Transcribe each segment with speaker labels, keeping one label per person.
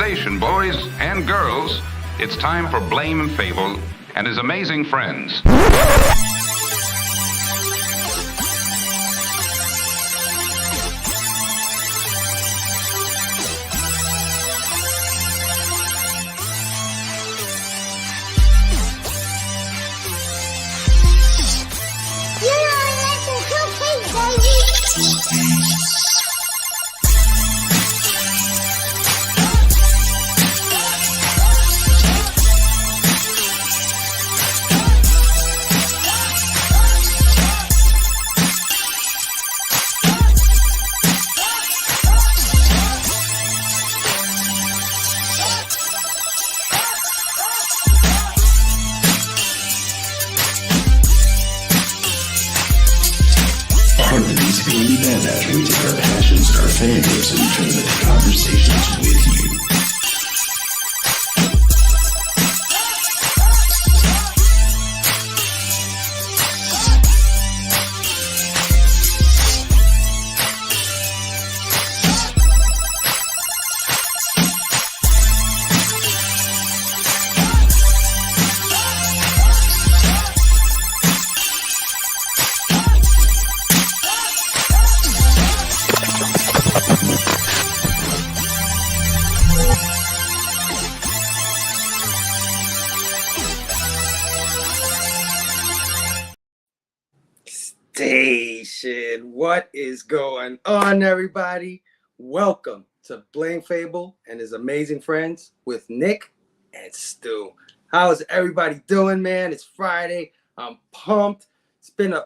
Speaker 1: station, boys and girls. It's time for Blame and Fable and his amazing friends.
Speaker 2: We take our passions and our fandoms and turn them into conversations with you.
Speaker 3: Station. What is going on, everybody? Welcome to Blame Fable and his amazing friends with Nick and Stu. How is everybody doing, man? It's Friday. I'm pumped. It's been a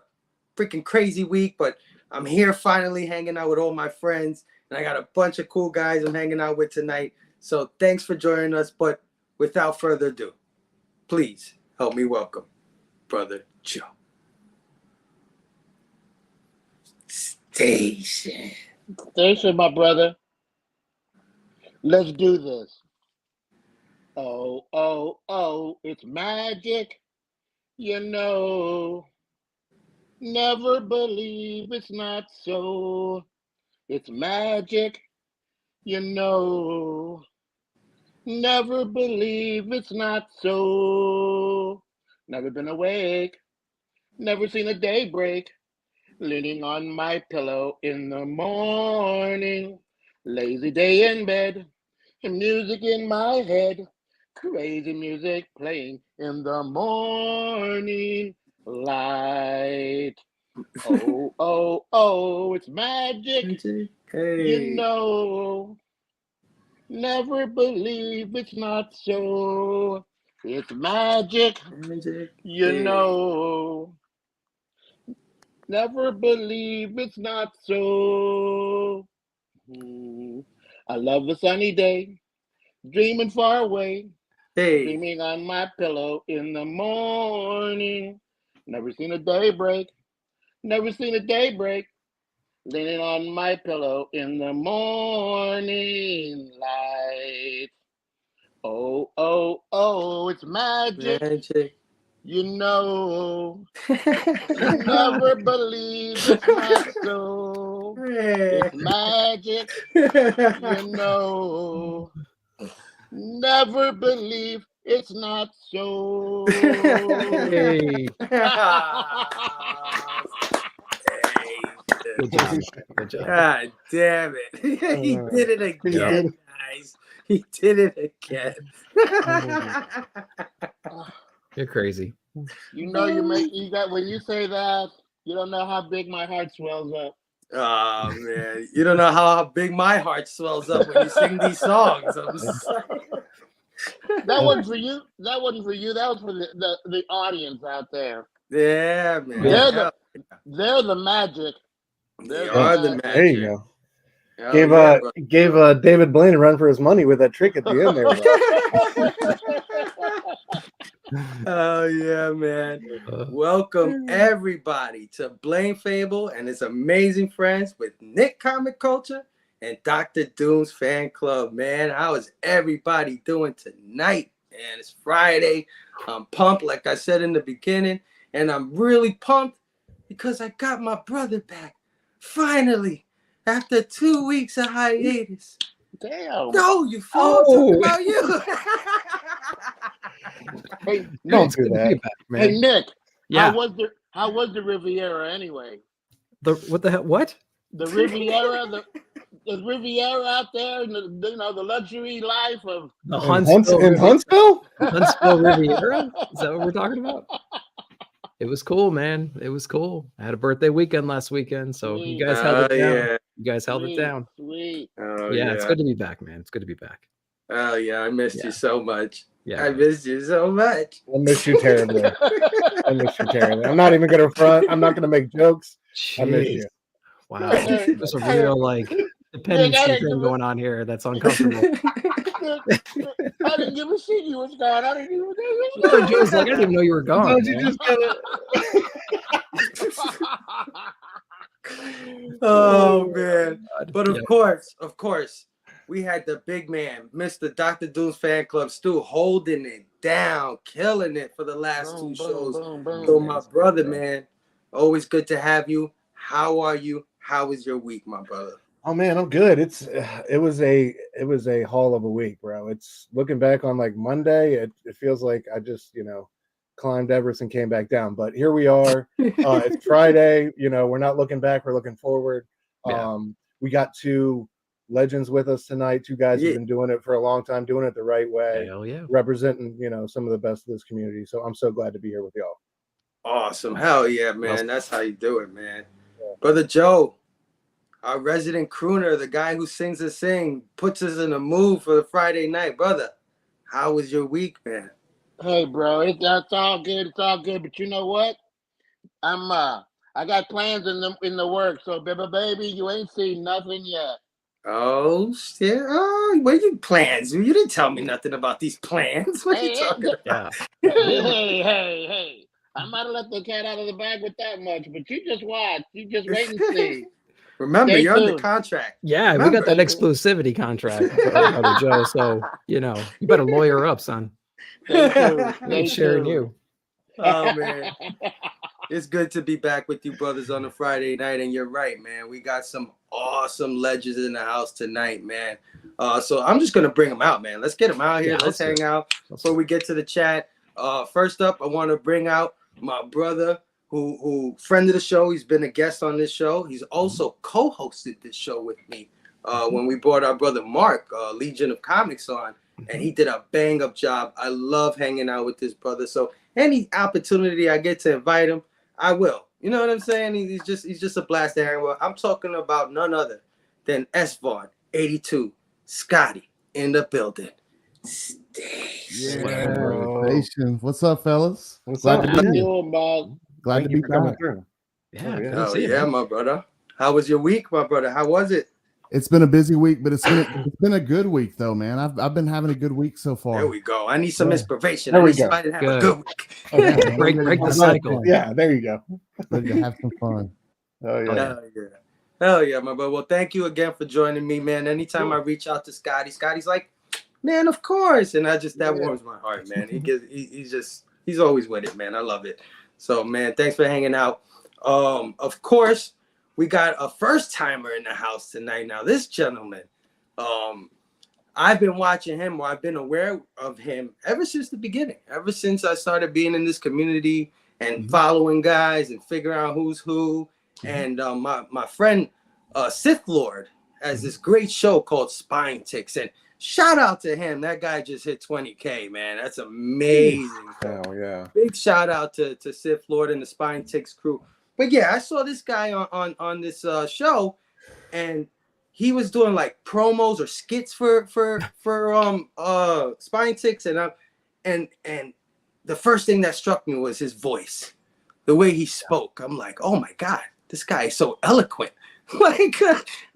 Speaker 3: freaking crazy week, but I'm here finally hanging out with all my friends, and I got a bunch of cool guys I'm hanging out with tonight. So thanks for joining us, but without further ado, please help me welcome Brother Joe. Station,
Speaker 4: my brother. Let's do this. Oh, oh, oh, it's magic. You know, never believe it's not so. It's magic. You know, never believe it's not so. Never been awake. Never seen a day break. Leaning on my pillow in the morning, lazy day in bed, and music in my head, crazy music playing in the morning light. Oh, oh, oh, it's magic.
Speaker 3: Hey.
Speaker 4: You know, never believe it's not so. It's magic. You know. Never believe it's not so. I love a sunny day, dreaming far away, dreaming on my pillow in the morning. Never seen a daybreak, never seen a daybreak, leaning on my pillow in the morning light. Oh, oh, oh, it's magic. You know, never believe it's not so. It's magic, you know. Never believe it's not so.
Speaker 3: Hey.
Speaker 5: Good job.
Speaker 3: God damn it. He did it again, guys. He did it again.
Speaker 5: You're crazy.
Speaker 4: You know, you got when you say that, you don't know how big my heart swells up.
Speaker 3: Oh man, you don't know how big my heart swells up when you sing these songs.
Speaker 4: That wasn't for you. That wasn't for you. That was for the audience out there.
Speaker 3: Yeah, man.
Speaker 4: They're the magic.
Speaker 3: They are the magic.
Speaker 6: There you go. Gave David Blaine a run for his money with that trick at the end there.
Speaker 3: Oh yeah, man. Welcome everybody to Blame Fable and his amazing friends with Nick Comic Culture and Dr. Doom's Fan Club. Man, how is everybody doing tonight? Man, it's Friday. I'm pumped, like I said in the beginning, and I'm really pumped because I got my brother back. Finally, after 2 weeks of hiatus.
Speaker 4: Damn.
Speaker 3: No, you fool. I'm talking about you.
Speaker 4: Hey,
Speaker 6: Don't
Speaker 4: Nick.
Speaker 6: do that.
Speaker 4: Hey, Nick.
Speaker 5: Yeah.
Speaker 4: How was the Riviera anyway?
Speaker 5: What the hell? What?
Speaker 4: The Riviera, the Riviera out there, and the luxury life of
Speaker 5: The
Speaker 6: In
Speaker 5: Huntsville
Speaker 6: Huntsville?
Speaker 5: Huntsville Riviera? Is that what we're talking about? It was cool, man. It was cool. I had a birthday weekend last weekend, so
Speaker 4: Sweet.
Speaker 5: you guys held it down.
Speaker 3: Yeah.
Speaker 5: You guys held it down.
Speaker 4: Sweet.
Speaker 3: Oh,
Speaker 5: Yeah, it's good to be back, man. It's good to be back.
Speaker 3: Oh, yeah. I missed you so much.
Speaker 5: Yeah,
Speaker 3: I missed you so much.
Speaker 6: I miss you terribly. I miss you terribly. I'm not even going to front. I'm not going to make jokes. I miss
Speaker 5: Jeez.
Speaker 6: you.
Speaker 5: Wow. There's a real dependency thing going on here that's uncomfortable.
Speaker 4: I didn't give a shit you was gone. I didn't even
Speaker 5: Joe's like, I didn't even know you were gone.
Speaker 6: Don't you
Speaker 5: man.
Speaker 6: just gotta...
Speaker 3: Oh, man.
Speaker 5: God.
Speaker 3: But
Speaker 5: Yeah.
Speaker 3: of course, we had the big man, Mr. Dr. Doom's fan club, Stu, holding it down, killing it for the last two shows. So my brother, man, always good to have you. How are you? How was your week, my brother?
Speaker 6: Oh man, I'm good. It was a haul of a week, bro. It's looking back on like Monday, it feels like I just, climbed Everest and came back down. But here we are. It's Friday, we're not looking back, we're looking forward.
Speaker 5: Yeah.
Speaker 6: We got two legends with us tonight, two guys who've been doing it for a long time, doing it the right way,
Speaker 5: Hell yeah.
Speaker 6: representing, some of the best of this community. So I'm so glad to be here with y'all.
Speaker 3: Awesome. Hell yeah, man. That's how you do it, man. Brother Joe, our resident crooner, the guy who sings a sing, puts us in the mood for the Friday night. Brother, how was your week, man?
Speaker 4: Hey, bro, that's all good. It's all good. But you know what? I got plans in the works. So, baby, you ain't seen nothing yet.
Speaker 3: Oh, shit. Oh, what are your plans? You didn't tell me nothing about these plans. What are you talking about?
Speaker 5: Yeah.
Speaker 4: Hey. I might have let the cat out of the bag with that much, but you just watch. You just wait and see.
Speaker 3: Remember,
Speaker 4: Stay
Speaker 3: you're
Speaker 4: tuned.
Speaker 3: under contract.
Speaker 5: Yeah, we got that exclusivity contract, Brother Joe. So, you better lawyer up, son.
Speaker 4: Stay
Speaker 5: Ain't sharing
Speaker 4: tuned.
Speaker 5: you.
Speaker 3: Oh, man. It's good to be back with you brothers on a Friday night. And you're right, man. We got some awesome legends in the house tonight, man. So I'm just going to bring them out, man. Let's get them out here.
Speaker 5: Yeah,
Speaker 3: let's hang out before we get to the chat. First up, I want to bring out my brother who friend of the show. He's been a guest on this show. He's also co-hosted this show with me when we brought our brother Mark, Legion of Comics, on. And he did a bang-up job. I love hanging out with this brother. So any opportunity I get to invite him, I will. You know what I'm saying? He's just a blast to hang with. I'm talking about none other than Ep22, Scotty in the building.
Speaker 7: Station. What's up, fellas?
Speaker 6: Glad to be here.
Speaker 7: Glad to be back.
Speaker 5: Yeah,
Speaker 3: Oh, yeah, my brother. How was your week, my brother? How was it?
Speaker 7: It's been a busy week, but it's been a good week though, man. I've been having a good week so far.
Speaker 3: There we go. I need some inspiration.
Speaker 6: There
Speaker 3: I
Speaker 6: we
Speaker 3: need
Speaker 6: go.
Speaker 3: somebody to have a good week.
Speaker 7: Okay,
Speaker 5: break the cycle.
Speaker 6: Yeah, there you go.
Speaker 7: Ready to have some fun.
Speaker 6: Oh yeah.
Speaker 3: Hell yeah, my brother. Well, thank you again for joining me, man. Anytime I reach out to Scotty's like, man, of course. And that warms my heart, man. He's always with it, man. I love it. So, man, thanks for hanging out. Of course, we got a first timer in the house tonight. Now, this gentleman, I've been watching him, or I've been aware of him ever since the beginning, ever since I started being in this community and following guys and figuring out who's who. And my friend Sith Lord has this great show called Spine Ticks, and shout out to him. That guy just hit 20K, man. That's amazing.
Speaker 6: Oh yeah.
Speaker 3: Big shout out to Sith Lord and the Spine Ticks crew. But yeah, I saw this guy on this show, and he was doing like promos or skits for Spine Ticks, and the first thing that struck me was his voice, the way he spoke. I'm like, oh my God, this guy is so eloquent. Like,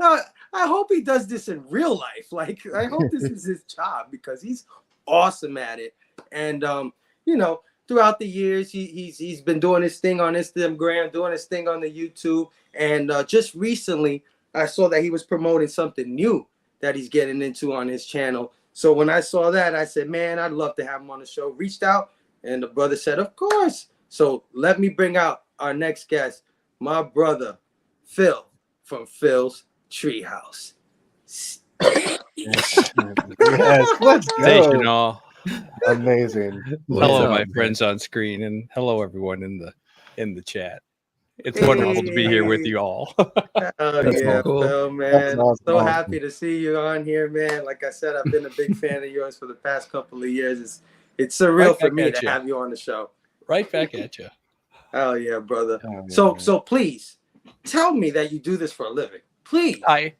Speaker 3: I hope he does this in real life. Like, I hope this is his job, because he's awesome at it. And throughout the years, he's been doing his thing on Instagram, doing his thing on the YouTube, and just recently I saw that he was promoting something new that he's getting into on his channel. So when I saw that, I said, man, I'd love to have him on the show. Reached out, and the brother said, of course. So let me bring out our next guest, my brother Phil from Phil's Treehouse.
Speaker 6: Yes, let's
Speaker 8: Station
Speaker 6: go.
Speaker 8: all.
Speaker 6: Amazing.
Speaker 5: What's
Speaker 8: Hello,
Speaker 5: up,
Speaker 8: my
Speaker 5: man?
Speaker 8: friends on screen, and hello everyone in the chat. It's wonderful to be here with you all.
Speaker 3: Oh
Speaker 5: That's
Speaker 3: yeah,
Speaker 5: cool.
Speaker 3: Phil, man.
Speaker 6: awesome.
Speaker 3: So
Speaker 6: Awesome.
Speaker 3: happy to see you on here, man. Like I said, I've been a big fan of yours for the past couple of years. It's surreal
Speaker 8: Right
Speaker 3: for
Speaker 8: back
Speaker 3: me
Speaker 8: at
Speaker 3: to
Speaker 8: ya.
Speaker 3: have you on the show.
Speaker 8: Right back at you.
Speaker 3: Oh yeah, brother.
Speaker 6: Oh, yeah,
Speaker 3: So
Speaker 6: man.
Speaker 3: please tell me that you do this for a living. Please.
Speaker 8: I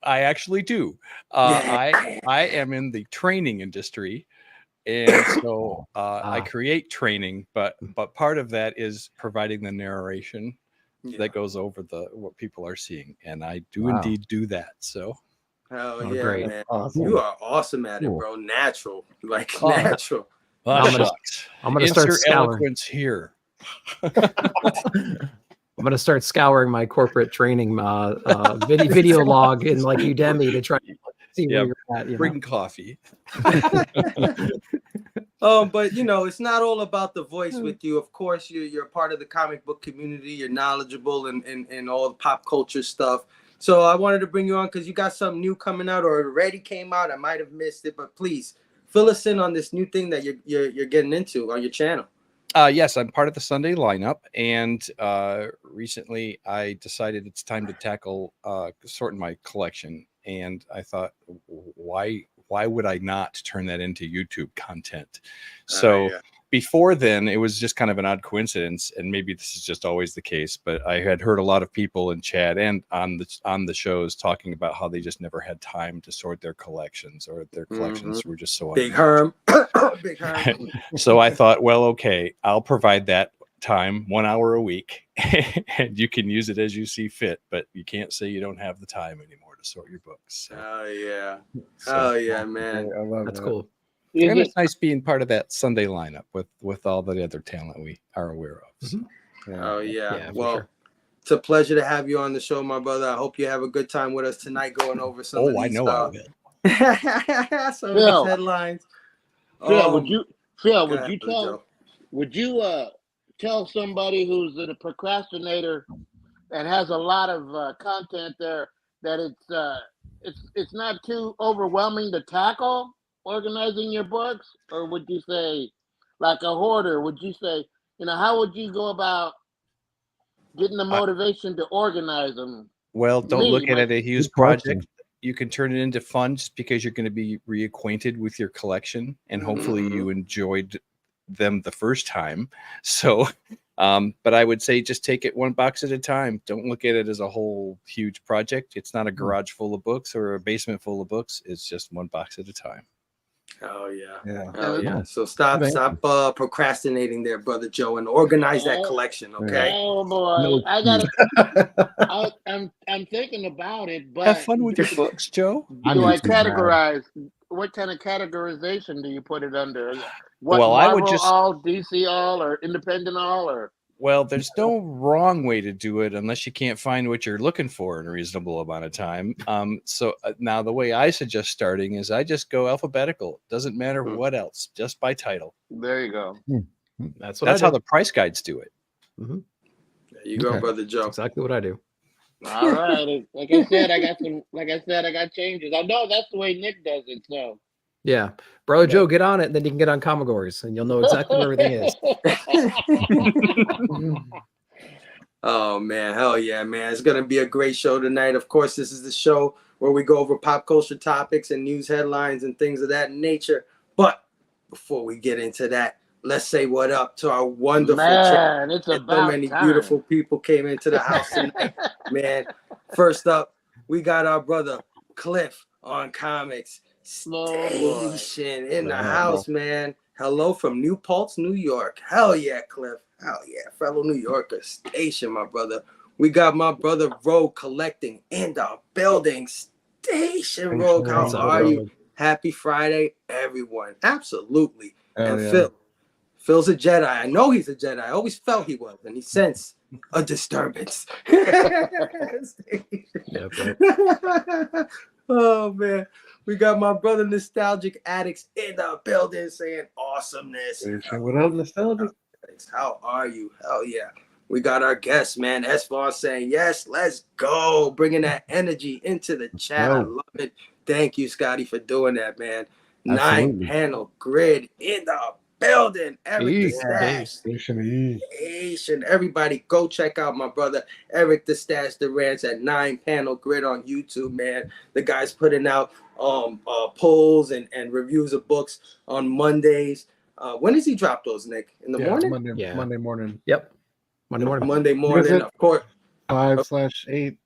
Speaker 8: actually do.
Speaker 3: Yeah.
Speaker 8: I am in the training industry, and so I create training, but part of that is providing the narration that goes over what people are seeing, and I do indeed do that. So
Speaker 3: Hell
Speaker 5: Oh,
Speaker 3: yeah,
Speaker 5: great.
Speaker 3: man.
Speaker 6: Awesome.
Speaker 3: You are awesome at it,
Speaker 7: Cool.
Speaker 3: bro. Natural. Like
Speaker 8: Oh.
Speaker 3: natural.
Speaker 8: well,
Speaker 5: I'm gonna-
Speaker 8: shucks.
Speaker 5: I'm gonna start
Speaker 8: Insert
Speaker 5: scouring.
Speaker 8: eloquence here.
Speaker 5: I'm gonna start scouring my corporate training video log in like Udemy to try to see
Speaker 8: Yeah,
Speaker 5: where you're at. You know?
Speaker 8: bring coffee.
Speaker 3: But you know, it's not all about the voice with you. Of course, you're part of the comic book community. You're knowledgeable in all the pop culture stuff. So I wanted to bring you on because you got something new coming out or already came out. I might have missed it, but please fill us in on this new thing that you're getting into on your channel.
Speaker 8: Yes, I'm part of the Sunday lineup, and recently I decided it's time to tackle sorting my collection. And I thought, why would I not turn that into YouTube content? So before then, it was just kind of an odd coincidence, and maybe this is just always the case. But I had heard a lot of people in chat and on the shows talking about how they just never had time to sort their collections, or their collections were just so
Speaker 3: Big
Speaker 8: unmatched.
Speaker 3: Herm. Big Herm.
Speaker 8: So I thought, well, okay, I'll provide that time, 1 hour a week, and you can use it as you see fit, but you can't say you don't have the time anymore to sort your books. So,
Speaker 3: Oh yeah.
Speaker 8: so-
Speaker 3: Oh yeah, man.
Speaker 6: I love
Speaker 5: That's
Speaker 6: that.
Speaker 5: cool.
Speaker 8: and it's nice being part of that Sunday lineup with all the other talent we are aware of. So.
Speaker 3: Oh yeah.
Speaker 5: Yeah, for
Speaker 3: Well,
Speaker 5: sure.
Speaker 3: it's a pleasure to have you on the show, my brother. I hope you have a good time with us tonight, going over some of
Speaker 8: Oh, I
Speaker 3: these,
Speaker 8: know I will.
Speaker 3: some of
Speaker 4: Phil.
Speaker 3: these headlines.
Speaker 4: Phil, would you
Speaker 3: go
Speaker 4: would
Speaker 3: ahead,
Speaker 4: you
Speaker 3: Brother Joe.
Speaker 4: tell somebody who's a procrastinator and has a lot of content there that it's not too overwhelming to tackle organizing your books? Or would you say, like a hoarder, would you say, how would you go about getting the motivation to organize them?
Speaker 8: Well, don't
Speaker 4: Me,
Speaker 8: look at
Speaker 4: my-
Speaker 8: it as a huge
Speaker 7: Good question.
Speaker 8: project. You can turn it into fun just because you're going to be reacquainted with your collection, and hopefully you enjoyed them the first time. So, but I would say just take it one box at a time. Don't look at it as a whole huge project. It's not a garage full of books or a basement full of books. It's just one box at a time.
Speaker 3: Oh yeah.
Speaker 6: Yeah.
Speaker 3: Oh yeah.
Speaker 7: Nice.
Speaker 3: So stop
Speaker 7: Good
Speaker 3: procrastinating there, Brother Joe, and organize that collection, okay?
Speaker 4: Oh boy,
Speaker 7: No
Speaker 4: I got it. I'm thinking about it, but
Speaker 8: Have fun with your books, Joe.
Speaker 7: I
Speaker 4: do
Speaker 7: need
Speaker 4: I
Speaker 7: to, man.
Speaker 4: categorize? What kind of categorization do you put it under? What,
Speaker 8: Well, I would
Speaker 4: Marvel
Speaker 8: just-
Speaker 4: all, DC all, or independent all, or
Speaker 8: Well, there's no wrong way to do it unless you can't find what you're looking for in a reasonable amount of time. So now the way I suggest starting is I just go alphabetical. Doesn't matter what else, just by title.
Speaker 4: there you go.
Speaker 5: That's what
Speaker 8: That's
Speaker 5: I
Speaker 8: how
Speaker 5: do.
Speaker 8: the price guides do it.
Speaker 3: There you go,
Speaker 7: Okay.
Speaker 3: Brother Joe.
Speaker 5: That's exactly what I do.
Speaker 4: All right. Like I said, I got changes. I know that's the way Nick does it. So
Speaker 5: Yeah, Brother Joe, get on it, and then you can get on Commodores, and you'll know exactly where everything is.
Speaker 3: Oh man, hell yeah, man. It's gonna be a great show tonight. Of course, this is the show where we go over pop culture topics and news headlines and things of that nature. But before we get into that, let's say what up to our wonderful chat.
Speaker 4: man, it's
Speaker 3: So
Speaker 4: about
Speaker 3: many
Speaker 4: time.
Speaker 3: beautiful people came into the house tonight, man. First up, we got our brother Cliff on Comics Station in the house, man. Hello from New Paltz, New York. Hell yeah, Cliff. Hell yeah, fellow New Yorker Station, my brother. We got my brother Rogue collecting in the building. Station, Rogue. How
Speaker 5: What's up,
Speaker 3: are you?
Speaker 5: Rogue?
Speaker 3: Happy Friday, everyone. Absolutely.
Speaker 6: Hell
Speaker 3: And
Speaker 6: yeah.
Speaker 3: Phil's a Jedi. I know he's a Jedi. I always felt he was, and he sensed a disturbance.
Speaker 5: Yep, yep.
Speaker 3: Oh man, we got my brother Nostalgic Addicts in the building saying awesomeness.
Speaker 6: What up, nostalgia?
Speaker 3: How are you? Hell yeah. We got our guest, man. S-Vaughn saying, yes, let's go. Bringing that energy into the chat. I
Speaker 7: go.
Speaker 3: love it. Thank you, Scotty, for doing that, man.
Speaker 7: Absolutely.
Speaker 3: 9-panel grid in the building. Eric the
Speaker 5: Eek,
Speaker 3: Stash.
Speaker 6: Station E.
Speaker 3: Asian. Everybody go check out my brother Eric the Stash Durant's at 9-panel grid on YouTube, man. The guy's putting out polls and reviews of books on Mondays. When does he drop those, Nick? In the morning?
Speaker 6: Monday morning.
Speaker 5: Yep. Monday morning.
Speaker 3: Monday morning, of course.
Speaker 6: 5/8.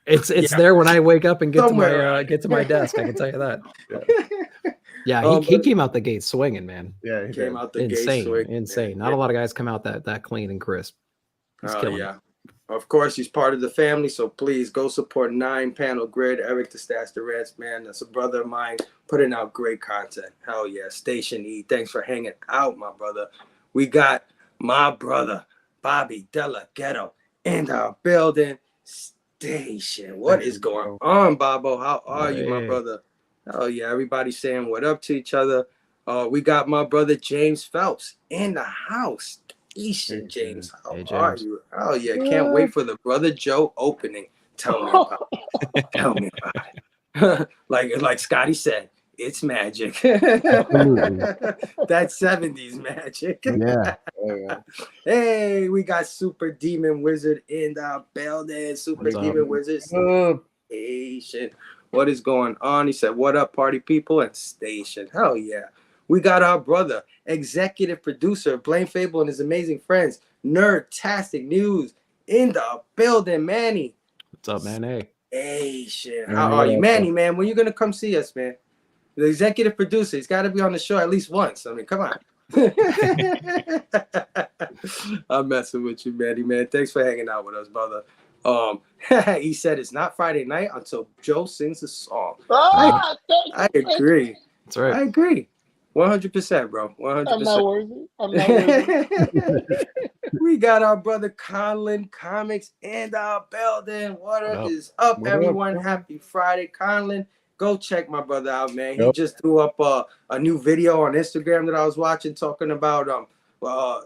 Speaker 5: It's
Speaker 3: Yeah.
Speaker 5: there when I wake up and get
Speaker 3: Somewhere
Speaker 5: to my desk. I can tell you that. Yeah, he
Speaker 3: but-
Speaker 5: came out the gate swinging, man.
Speaker 6: Yeah, he
Speaker 3: Came
Speaker 6: did.
Speaker 3: out the
Speaker 5: Insane,
Speaker 3: gate swing.
Speaker 5: insane. Not a lot of guys come out that clean and crisp. He's
Speaker 3: Oh
Speaker 5: killing
Speaker 3: yeah.
Speaker 5: it.
Speaker 3: Of course, he's part of the family, so please go support 9-panel grid. Eric the Stash Durant's, man. That's a brother of mine putting out great content. Hell yeah. Station E. Thanks for hanging out, my brother. We got my brother, Bobby Della Ghetto, in the building. Station. What is going on, Bobo? How are you, my
Speaker 5: Hey.
Speaker 3: brother? Oh yeah, everybody saying what up to each other. We got my brother James Phelps in the house. Easton James, how
Speaker 5: Hey,
Speaker 3: are
Speaker 5: James.
Speaker 3: you? Oh yeah, can't wait for the Brother Joe opening. Tell me about it. Tell me about it. like Scotty said, it's magic. That's 70s magic.
Speaker 7: Yeah.
Speaker 6: Oh, yeah.
Speaker 3: Hey, we got Super Demon Wizard in the building. Super
Speaker 5: What's up?
Speaker 3: Demon Wizard
Speaker 6: Uh,
Speaker 3: Station. What is going on? He said, what up, party people? And Station. Hell yeah. We got our brother, executive producer of Blame Fable and his amazing friends, Nerdtastic News, in the building, Manny.
Speaker 5: What's up, man? Hey.
Speaker 3: Station.
Speaker 6: Manny,
Speaker 3: How are
Speaker 6: what
Speaker 3: you?
Speaker 6: up,
Speaker 3: Manny, man, when you going to come see us, man? The executive producer, he's got to be on the show at least once. I mean, come on. I'm messing with you, Manny, man. Thanks for hanging out with us, brother. He said it's not Friday night until Joe sings a song.
Speaker 4: Ah,
Speaker 3: I agree.
Speaker 5: That's right.
Speaker 3: I agree. 100%, bro.
Speaker 4: I'm
Speaker 3: 100%.
Speaker 4: not worthy. I'm not worthy.
Speaker 3: We got our brother Conlin Comics in the building. What
Speaker 5: What up?
Speaker 3: is up,
Speaker 6: What up,
Speaker 3: everyone?
Speaker 6: bro?
Speaker 3: Happy Friday. Conlin, go check my brother out, man. He
Speaker 6: Yep.
Speaker 3: just threw up a new video on Instagram that I was watching talking about oh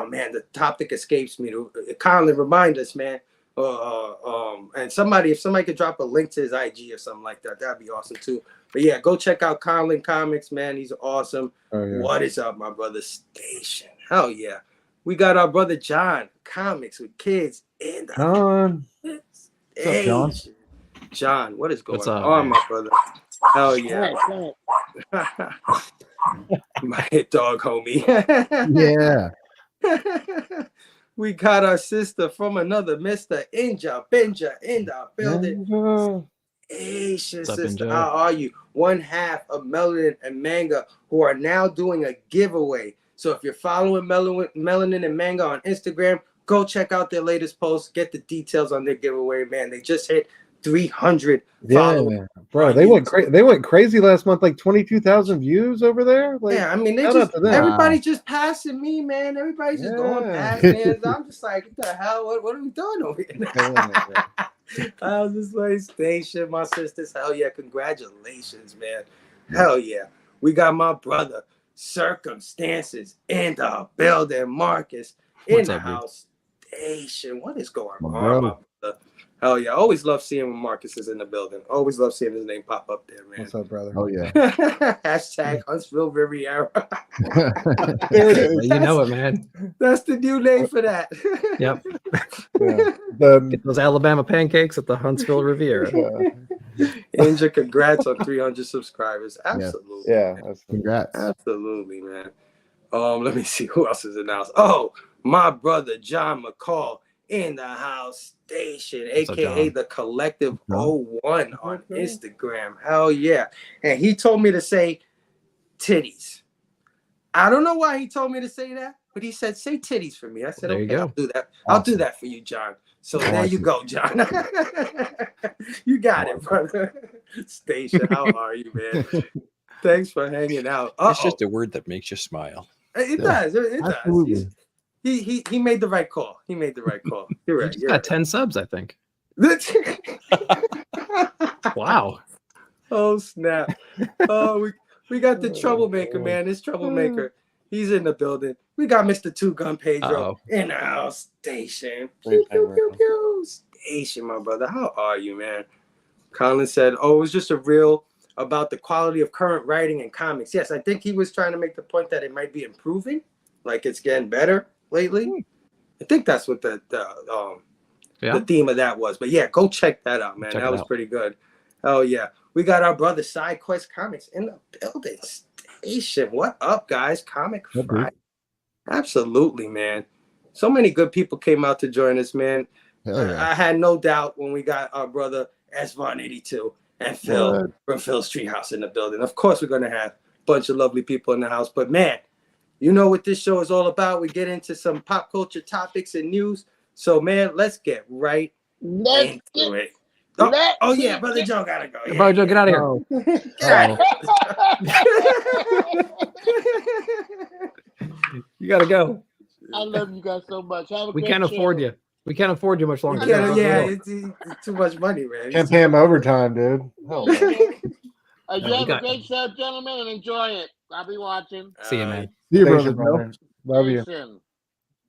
Speaker 3: man, the topic escapes me. Conlin, remind us, man. And if somebody could drop a link to his IG or something like that, that'd be awesome too. But yeah, go check out Conlin Comics, man. He's awesome.
Speaker 6: Oh, yeah.
Speaker 3: What is up, my brother? Station. Hell yeah. We got our brother John, Comics with Kids in the
Speaker 6: John.
Speaker 3: Station.
Speaker 7: John?
Speaker 3: John, what is going
Speaker 5: What's up,
Speaker 3: on,
Speaker 5: man?
Speaker 3: my brother? Hell yeah.
Speaker 4: Right.
Speaker 3: My hit dog, homie.
Speaker 7: Yeah.
Speaker 3: We got our sister from another Mr. Inja Benja in the building. Asian
Speaker 5: What's up,
Speaker 3: sister,
Speaker 5: Inja?
Speaker 3: how are you? One half of Melanin and Manga, who are now doing a giveaway. So if you're following Melanin and Manga on Instagram, go check out their latest post. Get the details on their giveaway, man. They just hit 300 followers.
Speaker 6: Yeah, bro, they went crazy last month, like 22,000 views over there. Like,
Speaker 3: Yeah, I mean, they
Speaker 6: shout
Speaker 3: just
Speaker 6: out to them.
Speaker 3: everybody's just passing me, man. Everybody's just going
Speaker 6: Yeah.
Speaker 3: past me. I'm just like, what the hell? What are we doing over here? I was just like, Station, my sisters. Hell yeah, congratulations, man. Hell yeah. We got my brother, Circumstances, in the building. Marcus in
Speaker 5: What's
Speaker 3: the
Speaker 5: up, dude?
Speaker 3: house. Station, what is going
Speaker 7: My
Speaker 3: on,
Speaker 7: bro.
Speaker 3: my brother? Hell yeah, I always love seeing when Marcus is in the building. Always love seeing his name pop up there, man.
Speaker 6: What's up, brother?
Speaker 7: Oh yeah.
Speaker 3: Hashtag Huntsville Riviera.
Speaker 6: There it is.
Speaker 5: You know it, man.
Speaker 3: That's the new name for that.
Speaker 5: Yep.
Speaker 6: Yeah.
Speaker 5: Get those Alabama pancakes at the Huntsville Riviera.
Speaker 3: Inja, congrats on 300 subscribers. Absolutely.
Speaker 6: Yeah. That's
Speaker 7: Congrats.
Speaker 3: Absolutely, man. Let me see who else is announced. Oh, my brother John McCall in the house. Station,
Speaker 5: What's up,
Speaker 3: aka
Speaker 5: John?
Speaker 3: the Collective
Speaker 7: John?
Speaker 3: 01 on Instagram. Hell yeah. And he told me to say titties. I don't know why he told me to say that, but he said, say titties for me. I said,
Speaker 5: There you
Speaker 3: okay,
Speaker 5: go.
Speaker 3: I'll do that. I'll do that for you, John. So there you go, John. You got it, brother. Station, how are you, man? Thanks for hanging out.
Speaker 8: It's just a word that makes you smile.
Speaker 3: It does. It does.
Speaker 7: Absolutely.
Speaker 3: He made the right call. He made the right call. You're
Speaker 5: You
Speaker 3: right.
Speaker 5: just
Speaker 3: You're
Speaker 5: got 10 subs, I think.
Speaker 3: right.
Speaker 5: Wow.
Speaker 3: Oh snap! Oh, we got the troublemaker, man. This troublemaker, he's in the building. We got Mr. Two Gun Pedro
Speaker 5: Uh-oh.
Speaker 3: in the house. Station, pew, pew, pew, pew. Station, my brother. How are you, man? Colin said, "Oh, it was just a reel about the quality of current writing in comics." Yes, I think he was trying to make the point that it might be improving, like it's getting better lately. I think that's what the theme of that was. But yeah, go check that out, man. That was pretty good. Oh yeah, we got our brother Side Quest Comics in the building. Station, what up, guys? Comic Friday. Absolutely, man. So many good people came out to join us, man. I had no doubt when we got our brother S182 and Phil from Phil's Treehouse in the building. Of course, we're going to have a bunch of lovely people in the house. But, man, you know what this show is all about. We get into some pop culture topics and news. So, man, let's get right into it. Oh, yeah, Brother Joe got to go. Yeah,
Speaker 5: Brother Joe, get out of here.
Speaker 3: Get out of
Speaker 5: here. You got to go.
Speaker 4: I love you guys so much. Have a
Speaker 5: we
Speaker 4: great
Speaker 5: can't
Speaker 4: show.
Speaker 5: afford you. We can't afford you much longer.
Speaker 3: Yeah, it's too much money, man.
Speaker 6: Can't pay him overtime, dude.
Speaker 4: You have a great show, gentlemen, and enjoy it. I'll be watching.
Speaker 5: See you, man.
Speaker 6: See you, brother. Love you.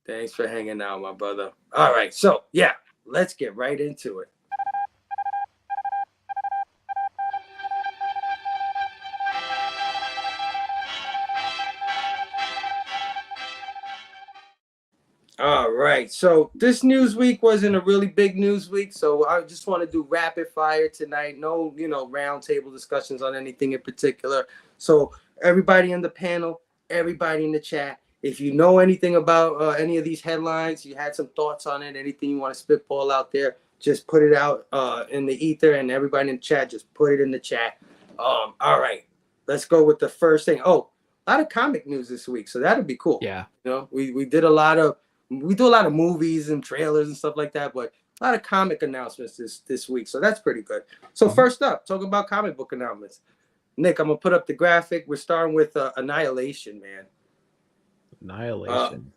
Speaker 3: Thanks for hanging out, my brother. All right, so yeah, let's get right into it. All right, so this news week wasn't a really big news week, so I just want to do rapid fire tonight. No, round table discussions on anything in particular. So everybody on the panel, everybody in the chat, if you know anything about any of these headlines, you had some thoughts on it, anything you want to spitball out there, just put it out in the ether, and everybody in the chat, just put it in the chat. All right, let's go with the first thing. Oh, a lot of comic news this week, so that'd be cool.
Speaker 5: Yeah.
Speaker 3: We did a lot of. We do a lot of movies and trailers and stuff like that, but a lot of comic announcements this week. So that's pretty good. So first up, talking about comic book announcements. Nick, I'm going to put up the graphic. We're starting with Annihilation, man.
Speaker 5: Annihilation.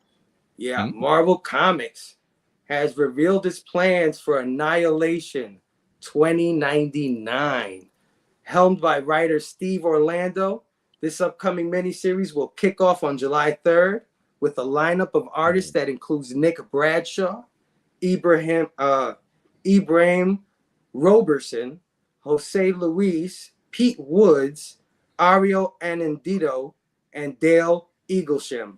Speaker 3: Marvel Comics has revealed its plans for Annihilation 2099. Helmed by writer Steve Orlando, this upcoming miniseries will kick off on July 3rd. With a lineup of artists that includes Nick Bradshaw, Ibrahim Roberson, Jose Luis, Pete Woods, Ario Anindito, and Dale Eaglesham.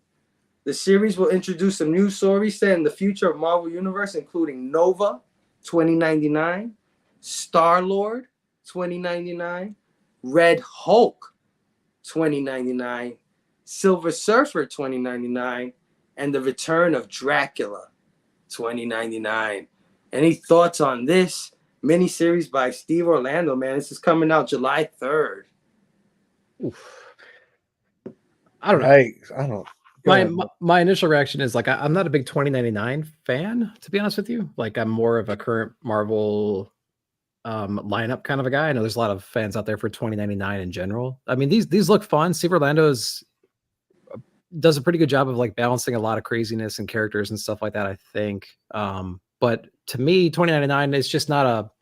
Speaker 3: The series will introduce some new stories set in the future of Marvel Universe, including Nova 2099, Star-Lord 2099, Red Hulk 2099, Silver Surfer 2099, and the return of Dracula 2099. Any thoughts on this miniseries by Steve Orlando, man? This is coming out July 3rd.
Speaker 5: Oof. I don't know.
Speaker 6: I don't.
Speaker 5: My initial reaction is like I'm not a big 2099 fan, to be honest with you. Like I'm more of a current Marvel lineup kind of a guy. I know there's a lot of fans out there for 2099 in general. I mean, these look fun. Steve Orlando does a pretty good job of like balancing a lot of craziness and characters and stuff like that, I think. But to me, 2099 is just not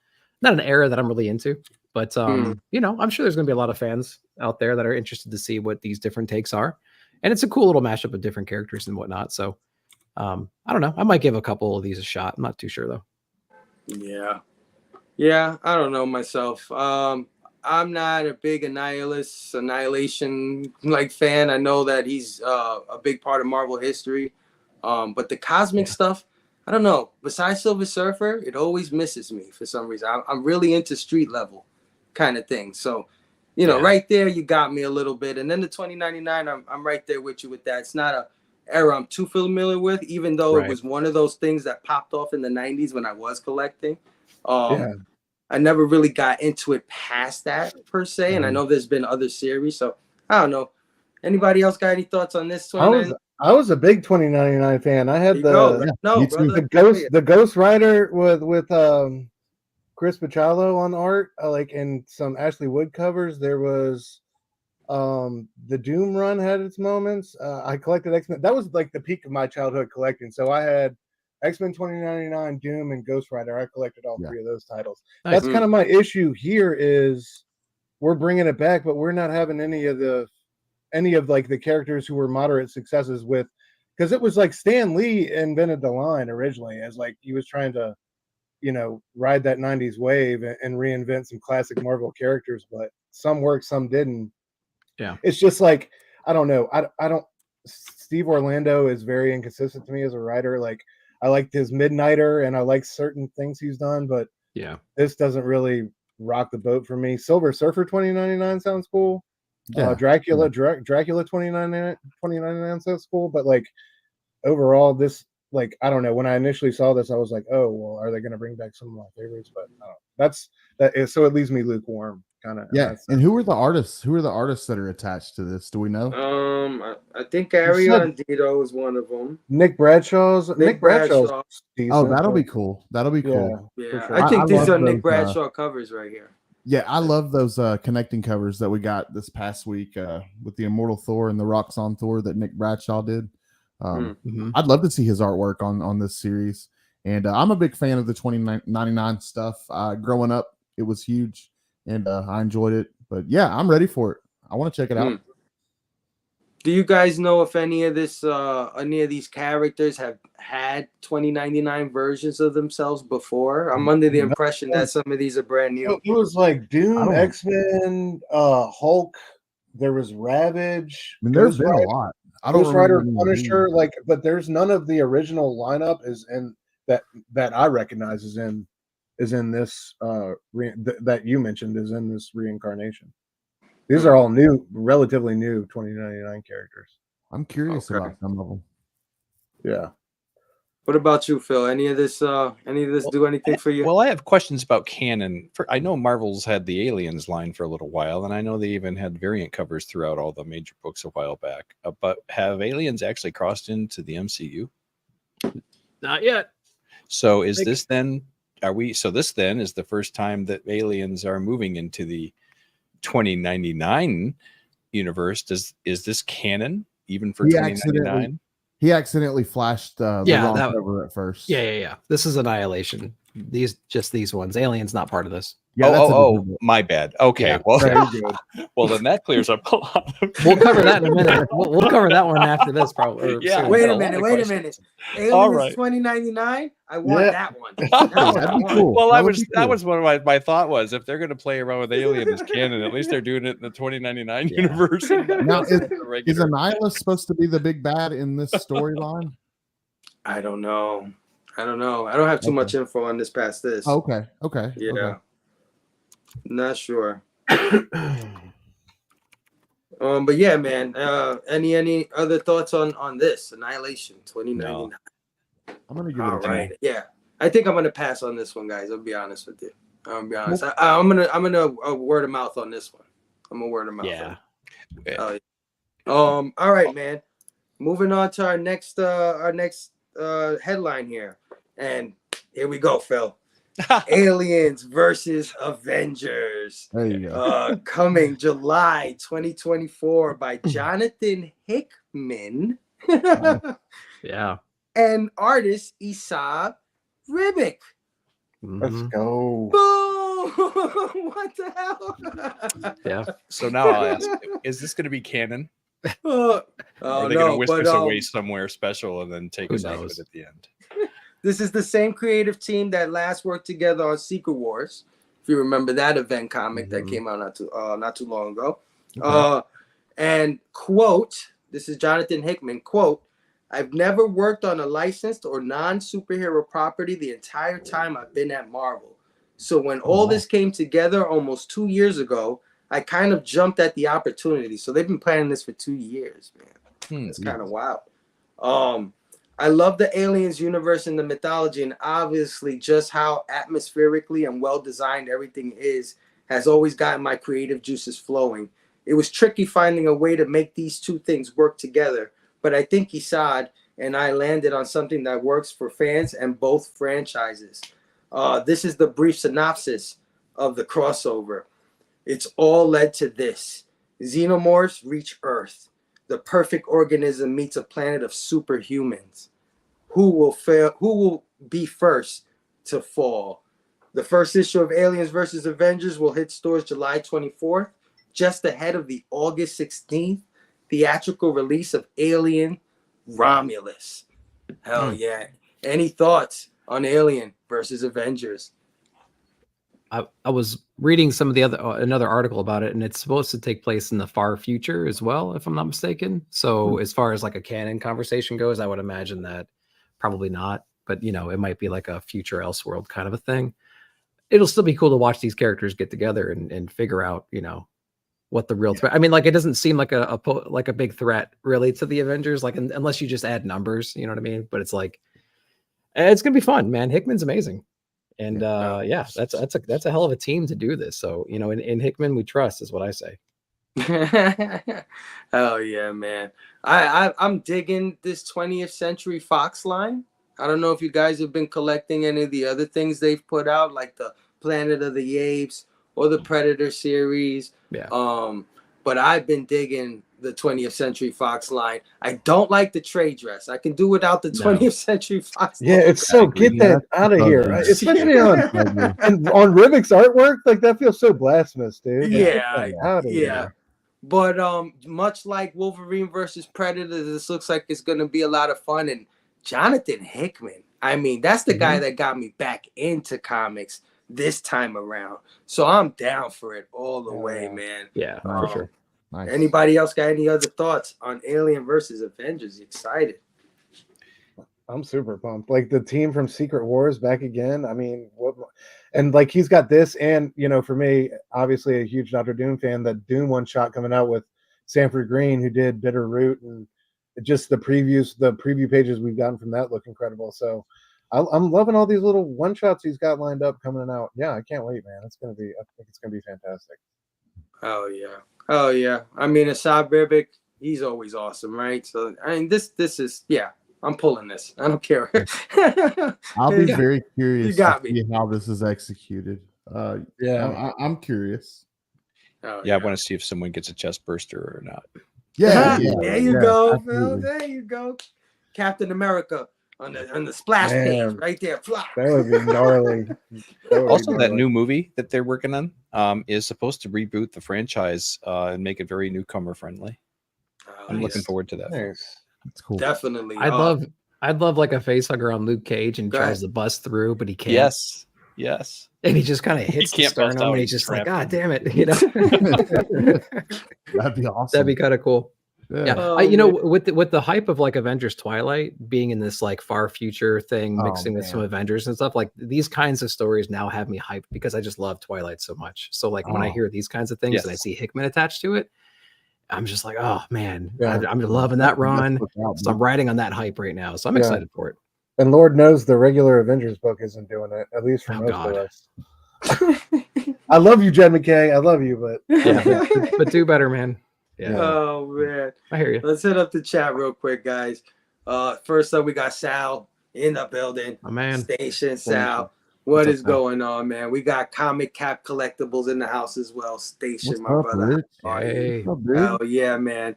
Speaker 5: an era that I'm really into. But I'm sure there's gonna be a lot of fans out there that are interested to see what these different takes are. And it's a cool little mashup of different characters and whatnot. So I don't know. I might give a couple of these a shot. I'm not too sure though.
Speaker 3: Yeah, I don't know myself. I'm not a big Annihilation like fan. I know that he's a big part of Marvel history. But the cosmic stuff, I don't know. Besides Silver Surfer, it always misses me for some reason. I'm really into street level kind of thing. So, right there, you got me a little bit. And then the 2099, I'm right there with you with that. It's not a era I'm too familiar with, even though it was one of those things that popped off in the 90s when I was collecting. I never really got into it past that per se, and I know there's been other series, so I don't know. Anybody else got any thoughts on this one?
Speaker 6: I was a big 2099 fan. I had the Ghost Rider with Chris Bachalo on art, and some Ashley Wood covers. There was the Doom run had its moments. I collected X-Men. That was like the peak of my childhood collecting. So I had X-Men 2099, Doom, and Ghost Rider. I collected all three of those titles.
Speaker 5: Nice.
Speaker 6: That's kind of my issue here is we're bringing it back, but we're not having any of the characters who were moderate successes with, because it was like Stan Lee invented the line originally as like he was trying to, ride that 90s wave and reinvent some classic Marvel characters, but some worked, some didn't.
Speaker 5: Yeah.
Speaker 6: It's just like, I don't know. I don't Steve Orlando is very inconsistent to me as a writer. Like, I liked his Midnighter and I like certain things he's done, but
Speaker 5: Yeah.
Speaker 6: this doesn't really rock the boat for me. Silver Surfer 2099 sounds cool.
Speaker 7: Yeah.
Speaker 6: Dracula 2099 sounds cool, but like overall, this, like, I don't know. When I initially saw this, I was like, oh well, are they going to bring back some of my favorites? But so it leaves me lukewarm, kind of.
Speaker 7: Yeah. And who are the artists? Who are the artists that are attached to this? Do we know?
Speaker 3: I think Arion Dito is one of them.
Speaker 6: Nick Bradshaw's
Speaker 3: Nick Bradshaw.
Speaker 6: decent,
Speaker 7: Oh, that'll
Speaker 6: but-
Speaker 7: be cool. That'll be cool.
Speaker 3: Yeah,
Speaker 6: for sure.
Speaker 3: I think these
Speaker 7: love
Speaker 3: are Nick
Speaker 7: those,
Speaker 3: Bradshaw covers right here.
Speaker 7: Yeah, I love those connecting covers that we got this past week with the Immortal Thor and the Rocks on Thor that Nick Bradshaw did. I'd love to see his artwork on this series. And I'm a big fan of the 2099 stuff. Growing up, it was huge, and I enjoyed it. But yeah, I'm ready for it. I want to check it out.
Speaker 3: Do you guys know if any of these characters have had 2099 versions of themselves before? I'm under the impression that some of these are brand new.
Speaker 6: It was like Doom, X-Men, Hulk. There was Ravage.
Speaker 7: I mean, there's been a lot. I don't
Speaker 6: Ghost Rider,
Speaker 7: remember
Speaker 6: Punisher, but there's none of the original lineup is in that I recognize is in this that you mentioned is in this reincarnation. These are all new, relatively new 2099 characters.
Speaker 7: I'm curious about some of them.
Speaker 6: Yeah.
Speaker 3: What about you, Phil? Any of this do anything for you?
Speaker 8: Well, I have questions about canon. I know Marvel's had the Aliens line for a little while, and I know they even had variant covers throughout all the major books a while back. But have Aliens actually crossed into the MCU?
Speaker 5: Not yet.
Speaker 8: So is this then? So this then is the first time that Aliens are moving into the 2099 universe. Is this canon even for 2099?
Speaker 7: He accidentally flashed the wrong cover at first.
Speaker 5: Yeah. This is Annihilation. These ones. Alien's not part of this.
Speaker 7: Yeah,
Speaker 8: my bad. Okay,
Speaker 5: Yeah,
Speaker 8: well,
Speaker 6: very good.
Speaker 8: well then that clears up a lot.
Speaker 5: We'll cover that in a minute. We'll cover that one after this, probably.
Speaker 8: Yeah.
Speaker 3: Wait a minute. Aliens 2099. I want that one.
Speaker 7: That'd be cool.
Speaker 8: Well,
Speaker 7: That would be
Speaker 8: that
Speaker 7: cool.
Speaker 8: was one of my thought was if they're going to play around with Alien as canon, at least they're doing it in the 2099 universe.
Speaker 7: Now, is Annihilus supposed to be the big bad in this storyline?
Speaker 3: I don't know. I don't have too much info on this past this.
Speaker 7: Okay.
Speaker 3: Yeah.
Speaker 7: Okay.
Speaker 3: Not sure. But yeah, man. Any other thoughts on this Annihilation 2099?
Speaker 8: No.
Speaker 7: I'm gonna give it
Speaker 3: All
Speaker 7: a
Speaker 3: right. Yeah. I think I'm gonna pass on this one, guys. I'll be honest with you. I'm gonna word of mouth on this one. I'm gonna word of mouth.
Speaker 8: Yeah.
Speaker 3: All right, man. Moving on to our next headline here, and here we go, Phil. Aliens versus Avengers.
Speaker 7: There you go.
Speaker 3: Coming July 2024 by Jonathan Hickman.
Speaker 5: Yeah.
Speaker 3: And artist Esau Ribic.
Speaker 6: Let's go.
Speaker 3: Boom! What the hell?
Speaker 5: Yeah.
Speaker 8: So now I'll ask, is this going to be canon?
Speaker 3: Oh,
Speaker 8: Or are they going to whisk
Speaker 3: but,
Speaker 8: us away somewhere special and then take
Speaker 5: who
Speaker 8: us out of
Speaker 5: knows?
Speaker 8: it at the end?
Speaker 3: This is the same creative team that last worked together on Secret Wars. If you remember that event comic that came out not too long ago.
Speaker 7: Okay.
Speaker 3: And quote, this is Jonathan Hickman, quote, "I've never worked on a licensed or non-superhero property the entire time I've been at Marvel. So when all this came together almost 2 years ago, I kind of jumped at the opportunity." So they've been planning this for 2 years, man. It's kind of wild. I love the Aliens universe and the mythology, and obviously just how atmospherically and well designed everything is has always gotten my creative juices flowing. It was tricky finding a way to make these two things work together, but I think Isad and I landed on something that works for fans and both franchises. This is the brief synopsis of the crossover. It's all led to this. Xenomorphs reach Earth. The perfect organism meets a planet of superhumans. Who will be first to fall? The first issue of Aliens vs. Avengers will hit stores July 24th, just ahead of the August 16th theatrical release of Alien Romulus. Hell yeah. Any thoughts on Alien versus Avengers?
Speaker 5: I was reading some of the other another article about it, and it's supposed to take place in the far future as well, if I'm not mistaken. So as far as like a canon conversation goes, I would imagine that probably not, but it might be like a future Elseworld kind of a thing. It'll still be cool to watch these characters get together and figure out, what the real threat. I mean, like it doesn't seem like a big threat really to the Avengers, like unless you just add numbers, you know what I mean? But it's like it's gonna be fun, man. Hickman's amazing. And that's a hell of a team to do this. So, in Hickman we trust is what I say.
Speaker 3: Oh yeah, man. I'm digging this 20th Century Fox line. I don't know if you guys have been collecting any of the other things they've put out, like the Planet of the Apes or the Predator series.
Speaker 5: Yeah.
Speaker 3: But I've been digging the 20th Century Fox line. I don't like the trade dress. I can do without the 20th Century Fox.
Speaker 6: Yeah, it's so get that out of here, especially on Rivic's artwork. Like that feels so blasphemous, dude.
Speaker 3: Yeah. But much like Wolverine versus Predator, this looks like it's going to be a lot of fun. And Jonathan Hickman, I mean, that's the guy that got me back into comics this time around. So I'm down for it all the way, man.
Speaker 5: Yeah, for sure.
Speaker 7: Nice.
Speaker 3: Anybody else got any other thoughts on Alien versus Avengers? You excited?
Speaker 6: I'm super pumped. Like the team from Secret Wars back again. I mean, and like he's got this, and for me, obviously a huge Doctor Doom fan. That Doom one shot coming out with Sanford Green, who did Bitter Root, and just the preview pages we've gotten from that look incredible. So I'm loving all these little one shots he's got lined up coming out. Yeah, I can't wait, man. I think it's gonna be fantastic.
Speaker 3: Oh yeah. I mean, Asad Bibic, he's always awesome, right? So I mean, this is I'm pulling this. I don't care.
Speaker 7: I'll be very curious
Speaker 3: to
Speaker 7: see how this is executed. I'm curious.
Speaker 8: I want to see if someone gets a chest burster or not.
Speaker 3: There you go, Phil. There you go. Captain America on the splash page right there. Fly.
Speaker 6: That would be gnarly.
Speaker 8: That new movie that they're working on is supposed to reboot the franchise and make it very newcomer friendly. I'm looking forward to that.
Speaker 6: Nice.
Speaker 7: That's cool.
Speaker 3: Definitely.
Speaker 5: I'd love like a face hugger on Luke Cage and tries to bust through, but he can't.
Speaker 8: Yes.
Speaker 5: And he just kind of hits the sternum and he's just like, God damn it,
Speaker 7: That'd be awesome.
Speaker 5: That'd be kind of cool. Yeah. With the hype of like Avengers Twilight being in this like far future thing, mixing with some Avengers and stuff, like these kinds of stories now have me hyped because I just love Twilight so much. So like when I hear these kinds of things and I see Hickman attached to it, I'm just like, oh man, I'm loving that run. So I'm riding on that hype right now. So I'm excited for it.
Speaker 6: And Lord knows the regular Avengers book isn't doing it, at least for most of us. I love you, Jed McKay. I love you,
Speaker 5: but do better, man. Yeah.
Speaker 3: Oh man,
Speaker 5: I hear you.
Speaker 3: Let's hit up the chat real quick, guys. First up, we got Sal in the building.
Speaker 5: Oh man,
Speaker 3: Station Sal. What is going on, man? We got Comic Cap Collectibles in the house as well. Station, my brother.
Speaker 5: Hey.
Speaker 3: Oh yeah, man.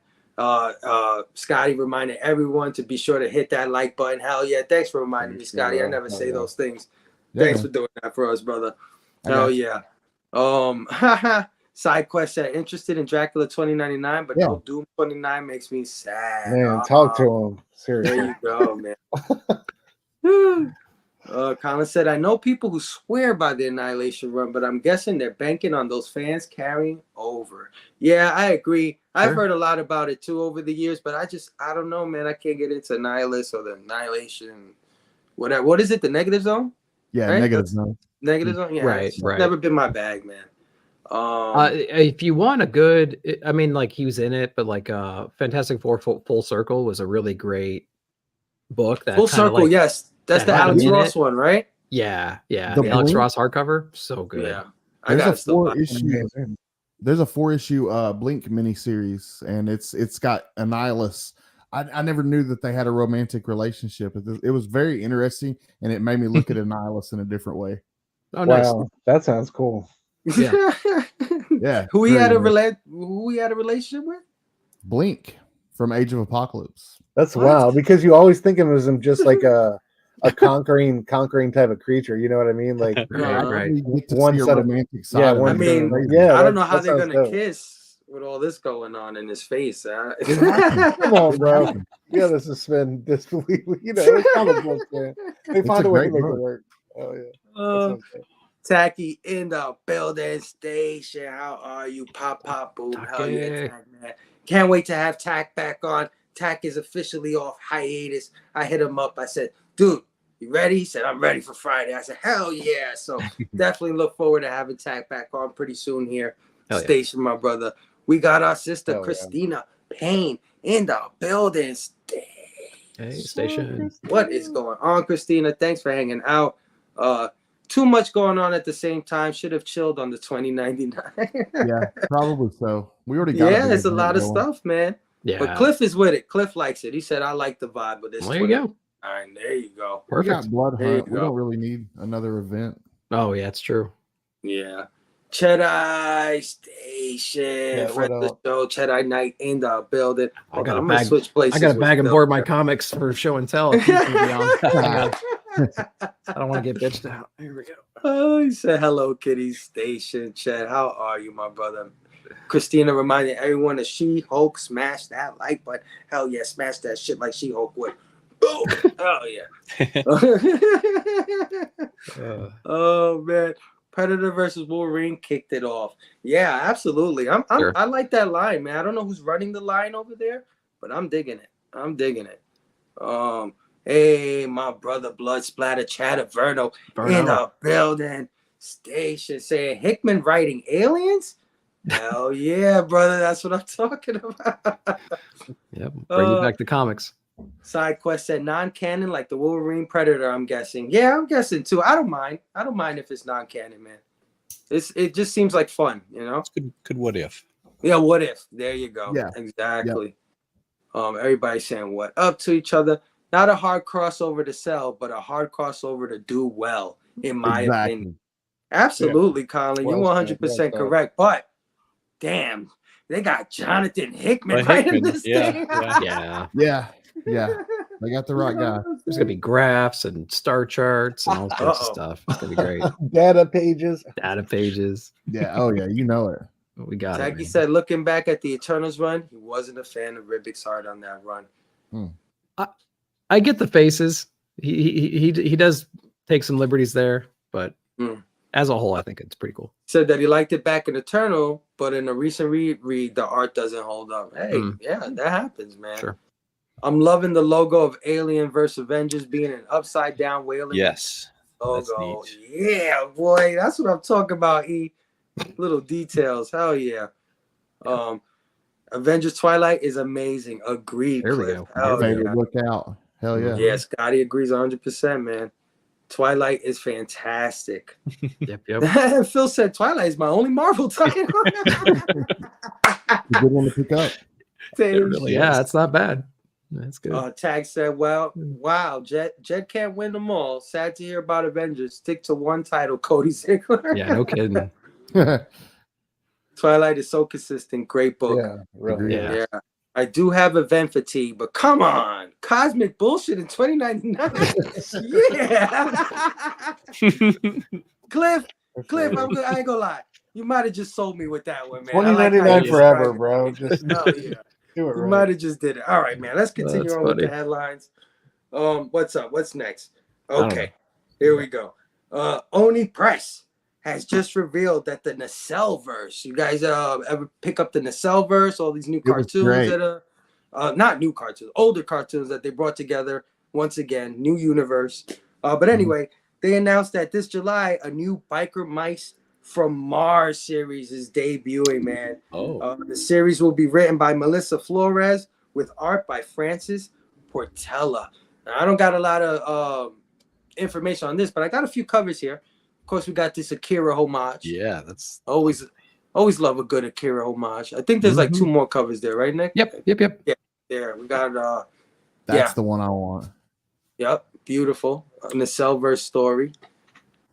Speaker 3: Scotty reminded everyone to be sure to hit that like button. Hell yeah. Thanks for reminding me, Scotty. I never say those things. Thanks for doing that for us, brother. Hell yeah. Side quest said interested in Dracula 2099, but no Doom 29 makes me sad.
Speaker 6: Man, talk to him. Seriously.
Speaker 3: There you go, man. Colin said, I know people who swear by the Annihilation run, but I'm guessing they're banking on those fans carrying over. Yeah, I agree. I've heard a lot about it too over the years, but I don't know, man. I can't get into Annihilus or the Annihilation, whatever. What is it? The Negative Zone?
Speaker 7: Yeah,
Speaker 3: right?
Speaker 7: Negative Zone.
Speaker 3: Negative Zone? Yeah.
Speaker 5: Right.
Speaker 3: Never been my bag, man.
Speaker 5: If you want a good, I mean, like he was in it, but like Fantastic Four Full Circle was a really great book. That
Speaker 3: Full Circle,
Speaker 5: like,
Speaker 3: yes. That's the Alex Ross one, right?
Speaker 5: Yeah. The Alex Ross hardcover. So good.
Speaker 3: Yeah.
Speaker 7: There's a 4-issue Blink miniseries, and it's got Annihilus. I never knew that they had a romantic relationship. It was very interesting, and it made me look at Annihilus in a different way.
Speaker 5: Oh, nice.
Speaker 6: Wow, that sounds cool.
Speaker 5: Yeah.
Speaker 7: Yeah.
Speaker 3: Who he had a relationship with?
Speaker 7: Blink from Age of Apocalypse.
Speaker 6: That's wild, because you always think of him just like a conquering type of creature. You know what I mean? Like
Speaker 5: right.
Speaker 7: One set of romantic side.
Speaker 3: I mean, I don't know how they're gonna kiss with all this going on in his face.
Speaker 6: Come on, bro. You gotta suspend disbelief. You know, it's comic books, man. They
Speaker 7: It's
Speaker 6: find
Speaker 7: a
Speaker 6: a way to
Speaker 7: great
Speaker 6: make it
Speaker 7: book.
Speaker 6: work. Oh yeah. That
Speaker 3: Uh,
Speaker 6: sounds good.
Speaker 3: Tacky in the building station. How are you? Pop, pop, boom. Hell yeah,
Speaker 5: Tacky.
Speaker 3: Tack, man. Can't wait to have Tack back on. Tack is officially off hiatus. I hit him up. I said, dude, you ready? He said, I'm ready for Friday. I said, hell yeah. So definitely look forward to having Tack back on pretty soon here.
Speaker 5: Hell yeah.
Speaker 3: Station, my brother. We got our sister,
Speaker 6: Hell yeah.
Speaker 3: Christina Payne, in the building.
Speaker 5: Hey, station.
Speaker 3: What is going on, Christina? Thanks for hanging out. Too much going on at the same time. Should have chilled on the 2099.
Speaker 7: Yeah, probably so. We already got.
Speaker 3: Yeah, it's a
Speaker 7: big
Speaker 3: lot of
Speaker 7: going.
Speaker 3: stuff, man.
Speaker 5: Yeah.
Speaker 3: But Cliff is with it. Cliff likes it. He said, I like the vibe of this.
Speaker 5: There you go.
Speaker 3: All right, there you go.
Speaker 7: We got
Speaker 5: Perfect.
Speaker 7: Blood
Speaker 3: There you
Speaker 7: Hunt. We
Speaker 3: go.
Speaker 7: don't really need another event.
Speaker 5: Oh yeah, it's true.
Speaker 3: Yeah. Chedai Station.
Speaker 6: Yeah,
Speaker 3: Friend of
Speaker 6: what
Speaker 3: the show, Chedai Night in the building.
Speaker 5: I got a
Speaker 3: I'm gonna
Speaker 5: bag.
Speaker 3: switch places.
Speaker 5: I got to
Speaker 3: with
Speaker 5: bag and
Speaker 3: Phil
Speaker 5: board my
Speaker 3: here.
Speaker 5: comics for show and tell. If he's gonna be on. I don't want to get bitched out. Here we go.
Speaker 3: Oh, he said, hello, Kitty Station. Chet, how are you, my brother? Christina reminded everyone that She-Hulk smashed that like button. Hell yeah, smash that shit like She-Hulk would. Boom. Oh, yeah. Oh, man. Predator versus Wolverine kicked it off. Yeah, absolutely.
Speaker 5: Sure.
Speaker 3: I like that line, man. I don't know who's running the line over there, but I'm digging it. I'm digging it. Hey, my brother, Blood Splatter, Chad Averno in the building station saying Hickman writing aliens? Hell yeah, brother. That's what I'm talking about.
Speaker 5: Yep. Bring you back to comics.
Speaker 3: Side quest said non-canon like the Wolverine Predator, I'm guessing. Yeah, I'm guessing too. I don't mind. I don't mind if it's non-canon, man. It just seems like fun, you know?
Speaker 8: Good what if.
Speaker 3: Yeah, what if? There you go.
Speaker 7: Yeah.
Speaker 3: Exactly. Everybody saying what up to each other. Not a hard crossover to sell, but a hard crossover to do well, in my opinion. Absolutely, Colin.
Speaker 6: Well
Speaker 3: You're
Speaker 6: said,
Speaker 3: 100%
Speaker 6: well said.
Speaker 3: correct. But damn, they got Jonathan Hickman
Speaker 8: But
Speaker 3: writing
Speaker 8: Hickman,
Speaker 3: this
Speaker 8: yeah,
Speaker 3: thing.
Speaker 8: yeah.
Speaker 7: Yeah. They got the right guy.
Speaker 5: There's gonna be graphs and star charts and all sorts of
Speaker 3: Uh-oh.
Speaker 5: stuff. It's gonna be great.
Speaker 6: Data pages.
Speaker 5: Data pages.
Speaker 7: Yeah. Oh yeah. You know it.
Speaker 5: We got it.
Speaker 3: Taggy
Speaker 5: Man.
Speaker 3: said, looking back at the Eternals run, he wasn't a fan of Ribbick's art on that run.
Speaker 5: I get the faces. He does take some liberties there, but as a whole, I think it's pretty cool.
Speaker 3: Said that he liked it back in Eternal, but in a recent read, the art doesn't hold up. Hey, yeah, that happens, man.
Speaker 5: Sure.
Speaker 3: I'm loving the logo of Alien vs. Avengers being an upside down whaling
Speaker 8: Yes. That's
Speaker 3: logo.
Speaker 8: neat.
Speaker 3: Yeah, boy, that's what I'm talking about. Little details. Hell yeah. Avengers Twilight is amazing. Agreed.
Speaker 5: There we
Speaker 3: Cliff.
Speaker 5: go.
Speaker 3: Hell
Speaker 7: Favorite
Speaker 3: yeah.
Speaker 7: look out. Hell yeah.
Speaker 3: Yeah, Scotty agrees 100%, man. Twilight is fantastic.
Speaker 5: Yep.
Speaker 3: Phil said Twilight is my only Marvel title.
Speaker 7: A good one to pick up.
Speaker 5: Yeah, it's not bad. That's good.
Speaker 3: Tag said, well, wow, Jet can't win them all. Sad to hear about Avengers. Stick to one title, Cody Ziegler.
Speaker 5: Yeah, no kidding.
Speaker 3: Twilight is so consistent. Great book.
Speaker 6: Yeah, really.
Speaker 5: Yeah.
Speaker 3: Yeah. I do have event fatigue, but come on. Cosmic bullshit in 2099. Yeah. Cliff, I ain't gonna lie. You might have just sold me with that one, man.
Speaker 6: 2099 forever, bro. Just
Speaker 3: Oh, yeah.
Speaker 6: do it
Speaker 3: You
Speaker 6: right.
Speaker 3: might have just did it. All right, man. Let's continue
Speaker 5: That's
Speaker 3: on with the
Speaker 5: funny.
Speaker 3: headlines. What's up? What's next?
Speaker 5: don't
Speaker 3: Okay, here we go. Oni Press has just revealed that the Nacelleverse. You guys ever pick up the Nacelleverse? All these new
Speaker 7: was
Speaker 3: cartoons
Speaker 7: great.
Speaker 3: that are not new cartoons, older cartoons that they brought together once again, new universe. But anyway, they announced that this July a new Biker Mice from Mars series is debuting, man. The series will be written by Melissa Flores with art by Francis Portela. Now, I don't got a lot of information on this, but I got a few covers here. Of course, we got this Akira homage.
Speaker 8: Yeah, that's
Speaker 3: Always love a good Akira homage. I think there's like two more covers there, right, Nick?
Speaker 5: Yep.
Speaker 3: There, we got
Speaker 7: That's the one I want.
Speaker 3: Yep, beautiful. The Cellverse story.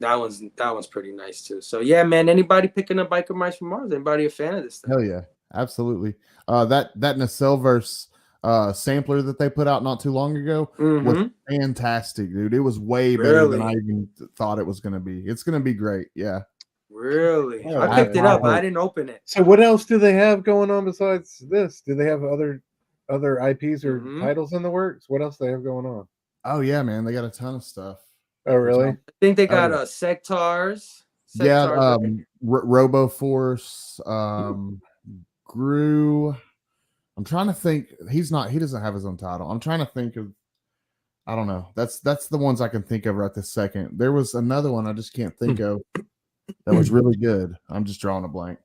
Speaker 3: That one's pretty nice too. So yeah, man. Anybody picking up Biker Mice from Mars? Anybody a fan of this thing?
Speaker 7: Hell yeah, absolutely. That Nacelleverse sampler that they put out not too long ago was fantastic, dude. It was way better than I even thought it was going to be. It's going to be great. Yeah.
Speaker 3: Really?
Speaker 6: Yeah,
Speaker 3: I picked it up, but I didn't open it.
Speaker 6: So what else do they have going on besides this? Do they have other other IPs or
Speaker 3: Mhm.
Speaker 6: titles in the works? What else they have going on?
Speaker 7: Oh yeah, man, they got a ton of stuff.
Speaker 6: Oh, really?
Speaker 3: I think they got
Speaker 6: Oh.
Speaker 3: Sectars.
Speaker 7: Yeah,
Speaker 3: Sectars. Right?
Speaker 7: Robo Force, Gru. I'm trying to think. He doesn't have his own title. I'm trying to think of. I don't know. That's the ones I can think of right this second. There was another one I just can't think of that was really good. I'm just drawing a blank.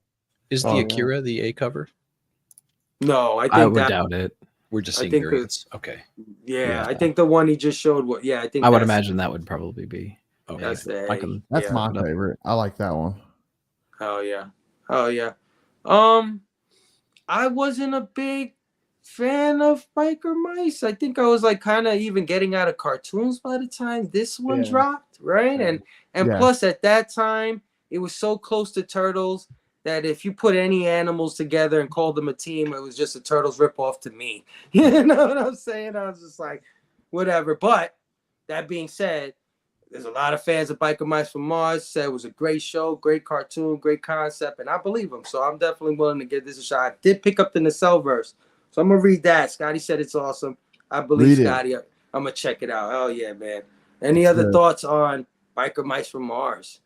Speaker 8: Is
Speaker 6: Oh,
Speaker 8: the
Speaker 6: yeah.
Speaker 8: Akira the A cover?
Speaker 3: No, I think
Speaker 5: I would
Speaker 3: that.
Speaker 5: doubt it.
Speaker 8: We're just
Speaker 3: I
Speaker 8: seeing
Speaker 3: think
Speaker 8: variants. Okay.
Speaker 3: Yeah,
Speaker 5: Yeah.
Speaker 3: I think the one he just showed. What? Yeah, I think
Speaker 5: I would
Speaker 3: that's-
Speaker 5: imagine that would probably be.
Speaker 8: Okay.
Speaker 3: That's the
Speaker 5: I
Speaker 3: A.
Speaker 5: can.
Speaker 7: That's
Speaker 3: Yeah.
Speaker 7: my favorite. I like that one.
Speaker 3: Oh yeah. Oh yeah. I wasn't a big fan of Biker Mice. I think I was like kind of even getting out of cartoons by the time this one
Speaker 6: Yeah.
Speaker 3: dropped, right?
Speaker 6: Yeah.
Speaker 3: And
Speaker 7: Yeah.
Speaker 3: plus at that time it was so close to Turtles that if you put any animals together and called them a team, it was just a Turtles ripoff to me. You know what I'm saying? I was just like, whatever. But that being said, there's a lot of fans of Biker Mice from Mars. Said it was a great show, great cartoon, great concept, and I believe them. So I'm definitely willing to give this a shot. I did pick up the Nacelleverse, so I'm gonna read that. Scotty said it's awesome. I believe
Speaker 7: Read it.
Speaker 3: Scotty. I'm gonna check it out. Oh yeah, man. Any
Speaker 7: It's
Speaker 3: other
Speaker 7: good.
Speaker 3: thoughts on Biker Mice from Mars?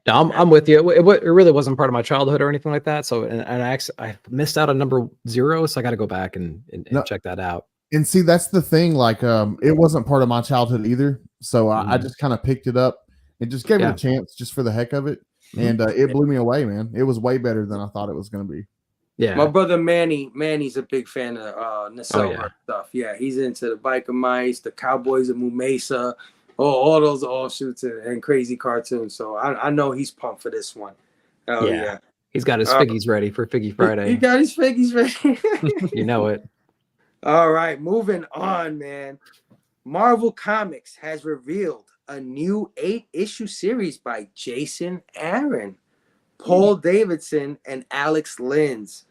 Speaker 5: No, I'm with you. It really wasn't part of my childhood or anything like that. So, and I missed out on number 0, so I got to go back and
Speaker 7: No.
Speaker 5: check that out.
Speaker 7: And see, that's the thing. Like, it wasn't part of my childhood either. So I just kind of picked it up and just gave it a chance just for the heck of it. And it blew me away, man. It was way better than I thought it was going to be.
Speaker 5: Yeah.
Speaker 3: My brother Manny's a big fan of Nacelleverse stuff. Yeah, he's into the Biker Mice, the Cowboys of Mumesa, all those offshoots and crazy cartoons. So I know he's pumped for this one. Oh yeah.
Speaker 5: He's got his figgies ready for Figgy Friday.
Speaker 3: He got his figgies ready.
Speaker 5: You know it.
Speaker 3: All right, moving on, man. Marvel Comics has revealed a new 8-issue series by Jason Aaron, Paul Davidson, and Alex Lins,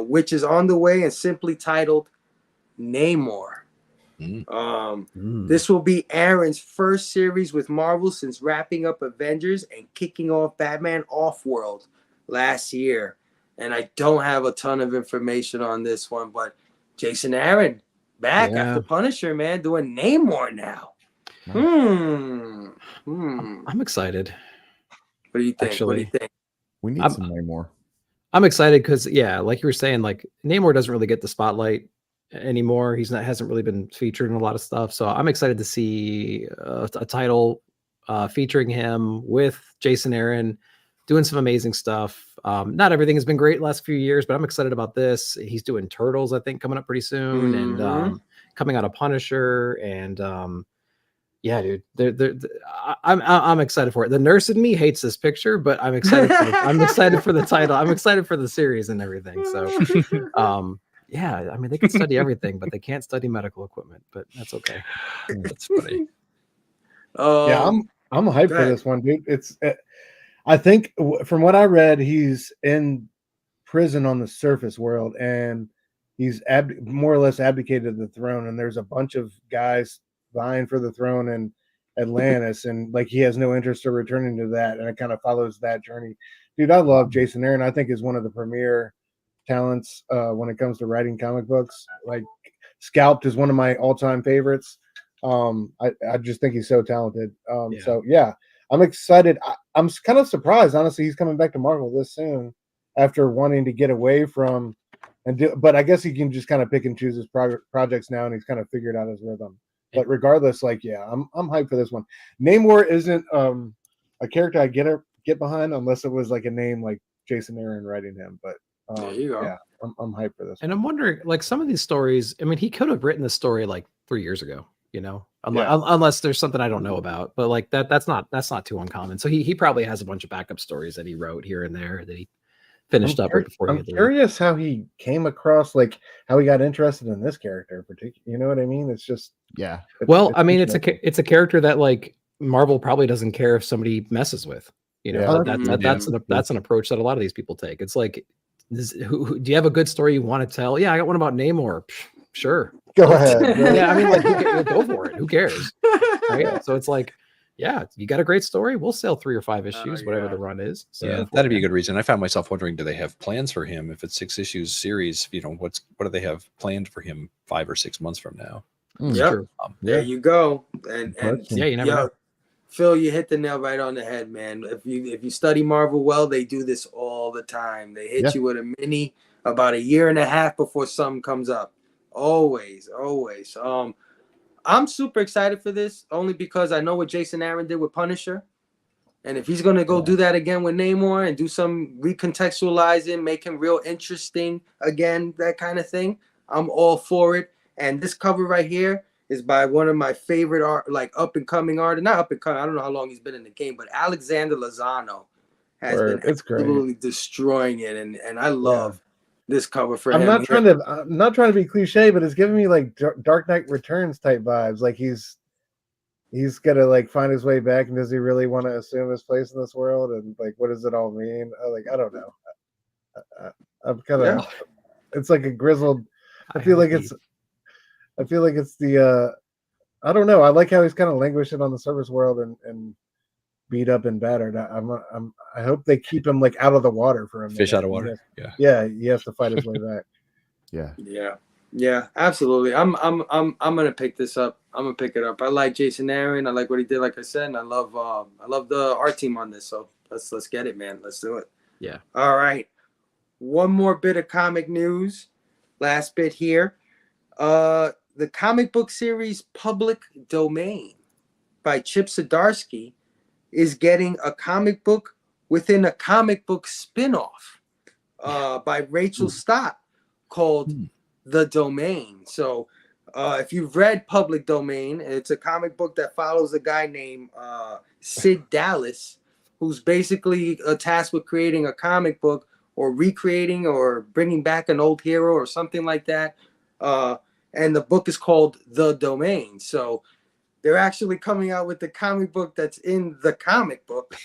Speaker 3: which is on the way and simply titled Namor. This will be Aaron's first series with Marvel since wrapping up Avengers and kicking off Batman Off-World last year. And I don't have a ton of information on this one, but Jason Aaron back after Punisher, man, doing Namor now.
Speaker 5: I'm excited.
Speaker 3: What do you think?
Speaker 5: Actually,
Speaker 3: what do you think?
Speaker 7: We need some Namor.
Speaker 5: I'm excited because like you were saying, like Namor doesn't really get the spotlight anymore. Hasn't really been featured in a lot of stuff. So I'm excited to see a title featuring him with Jason Aaron doing some amazing stuff. Not everything has been great last few years, but I'm excited about this. He's doing Turtles, I think, coming up pretty soon, and coming out of Punisher, and yeah, dude, I'm excited for it. The nurse in me hates this picture, but I'm excited. I'm excited for the title. I'm excited for the series and everything. So, yeah, I mean, they can study everything, but they can't study medical equipment. But that's okay.
Speaker 8: That's funny.
Speaker 6: Yeah, I'm hyped for this one, dude. I think from what I read, he's in prison on the surface world, and he's more or less abdicated the throne. And there's a bunch of guys vying for the throne in Atlantis, and like he has no interest in returning to that. And it kind of follows that journey. Dude, I love Jason Aaron. I think is one of the premier talents when it comes to writing comic books. Like Scalped is one of my all-time favorites. I just think he's so talented. So yeah, I'm excited. I'm kind of surprised, honestly, he's coming back to Marvel this soon after wanting to get away from but I guess he can just kind of pick and choose his projects now, and he's kind of figured out his rhythm. But regardless, like, yeah, I'm hyped for this one. Namor isn't a character I get behind unless it was like a name like Jason Aaron writing him. But
Speaker 3: there you go.
Speaker 6: Yeah, I'm hyped for this.
Speaker 5: And I'm wondering, like, some of these stories. I mean, he could have written this story like 3 years ago. You know, unless there's something I don't know about. But like that's not too uncommon. So he probably has a bunch of backup stories that he wrote here and there that he finished up right before.
Speaker 6: I'm curious how he came across, like how he got interested in this character in particular. You know what I mean? It's just
Speaker 5: Well, I mean, it's a character that like Marvel probably doesn't care if somebody messes with. You know, that's an approach that a lot of these people take. It's like, do you have a good story you want to tell? Yeah, I got one about Namor. Sure,
Speaker 6: go ahead.
Speaker 5: Yeah, I mean, like, go for it. Who cares? Right? So it's like, yeah, you got a great story. We'll sell 3 or 5 issues, whatever
Speaker 3: yeah.
Speaker 5: the run is. So
Speaker 8: Yeah, that'd be a good reason. I found myself wondering, do they have plans for him? If it's 6 issues series, what do they have planned for him 5 or 6 months from now?
Speaker 7: Mm.
Speaker 5: It's
Speaker 3: Yep.
Speaker 5: true.
Speaker 3: There you go. And
Speaker 5: Yeah, you never
Speaker 3: yo,
Speaker 5: know.
Speaker 3: Phil, you hit the nail right on the head, man. If you study Marvel well, they do this all the time. They hit
Speaker 7: Yeah.
Speaker 3: you with a mini about a year and a half before something comes up. Always. I'm super excited for this only because I know what Jason Aaron did with Punisher. And if he's gonna go do that again with Namor and do some recontextualizing, make him real interesting again, that kind of thing, I'm all for it. And this cover right here is by one of my favorite art, like up and coming artists. Not up and coming. I don't know how long he's been in the game, but Alexander Lozano has been
Speaker 6: It's great.
Speaker 3: absolutely destroying it, and I love this cover for
Speaker 6: I'm
Speaker 3: him.
Speaker 6: not trying to be cliche, but it's giving me like Dark Knight Returns type vibes. Like he's gonna like find his way back, and does he really want to assume his place in this world? And like, what does it all mean? I don't know. I'm kind of. It's like a grizzled. I feel like it's the. I don't know. I like how he's kind of languishing on the surface world and beat up and battered. I hope they keep him like out of the water for a minute.
Speaker 8: Fish out of water.
Speaker 6: Yeah, he has to fight his way back.
Speaker 3: Yeah, absolutely. I'm gonna pick this up. I'm gonna pick it up. I like Jason Aaron. I like what he did, like I said, and I love the art team on this. So let's get it, man. Let's do it.
Speaker 5: Yeah.
Speaker 3: All right. One more bit of comic news. Last bit here. The comic book series Public Domain by Chip Zdarsky is getting a comic book within a comic book spin-off by Rachel Stott called The Domain. So if you've read Public Domain, it's a comic book that follows a guy named Sid Dallas, who's basically tasked with creating a comic book or recreating or bringing back an old hero or something like that. And the book is called The Domain. So they're actually coming out with the comic book that's in the comic book.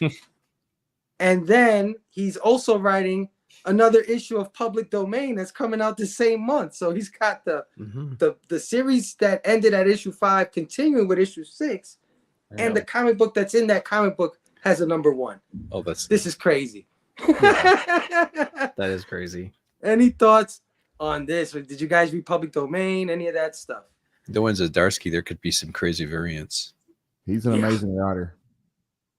Speaker 3: And then he's also writing another issue of Public Domain that's coming out the same month. So he's got the series that ended at issue 5 continuing with issue 6. And the comic book that's in that comic book has a number 1.
Speaker 8: Oh,
Speaker 3: this is crazy.
Speaker 5: That is crazy.
Speaker 3: Any thoughts on this? Did you guys read Public Domain? Any of that stuff?
Speaker 8: The ones at Zdarsky, there could be some crazy variants.
Speaker 7: He's an amazing writer.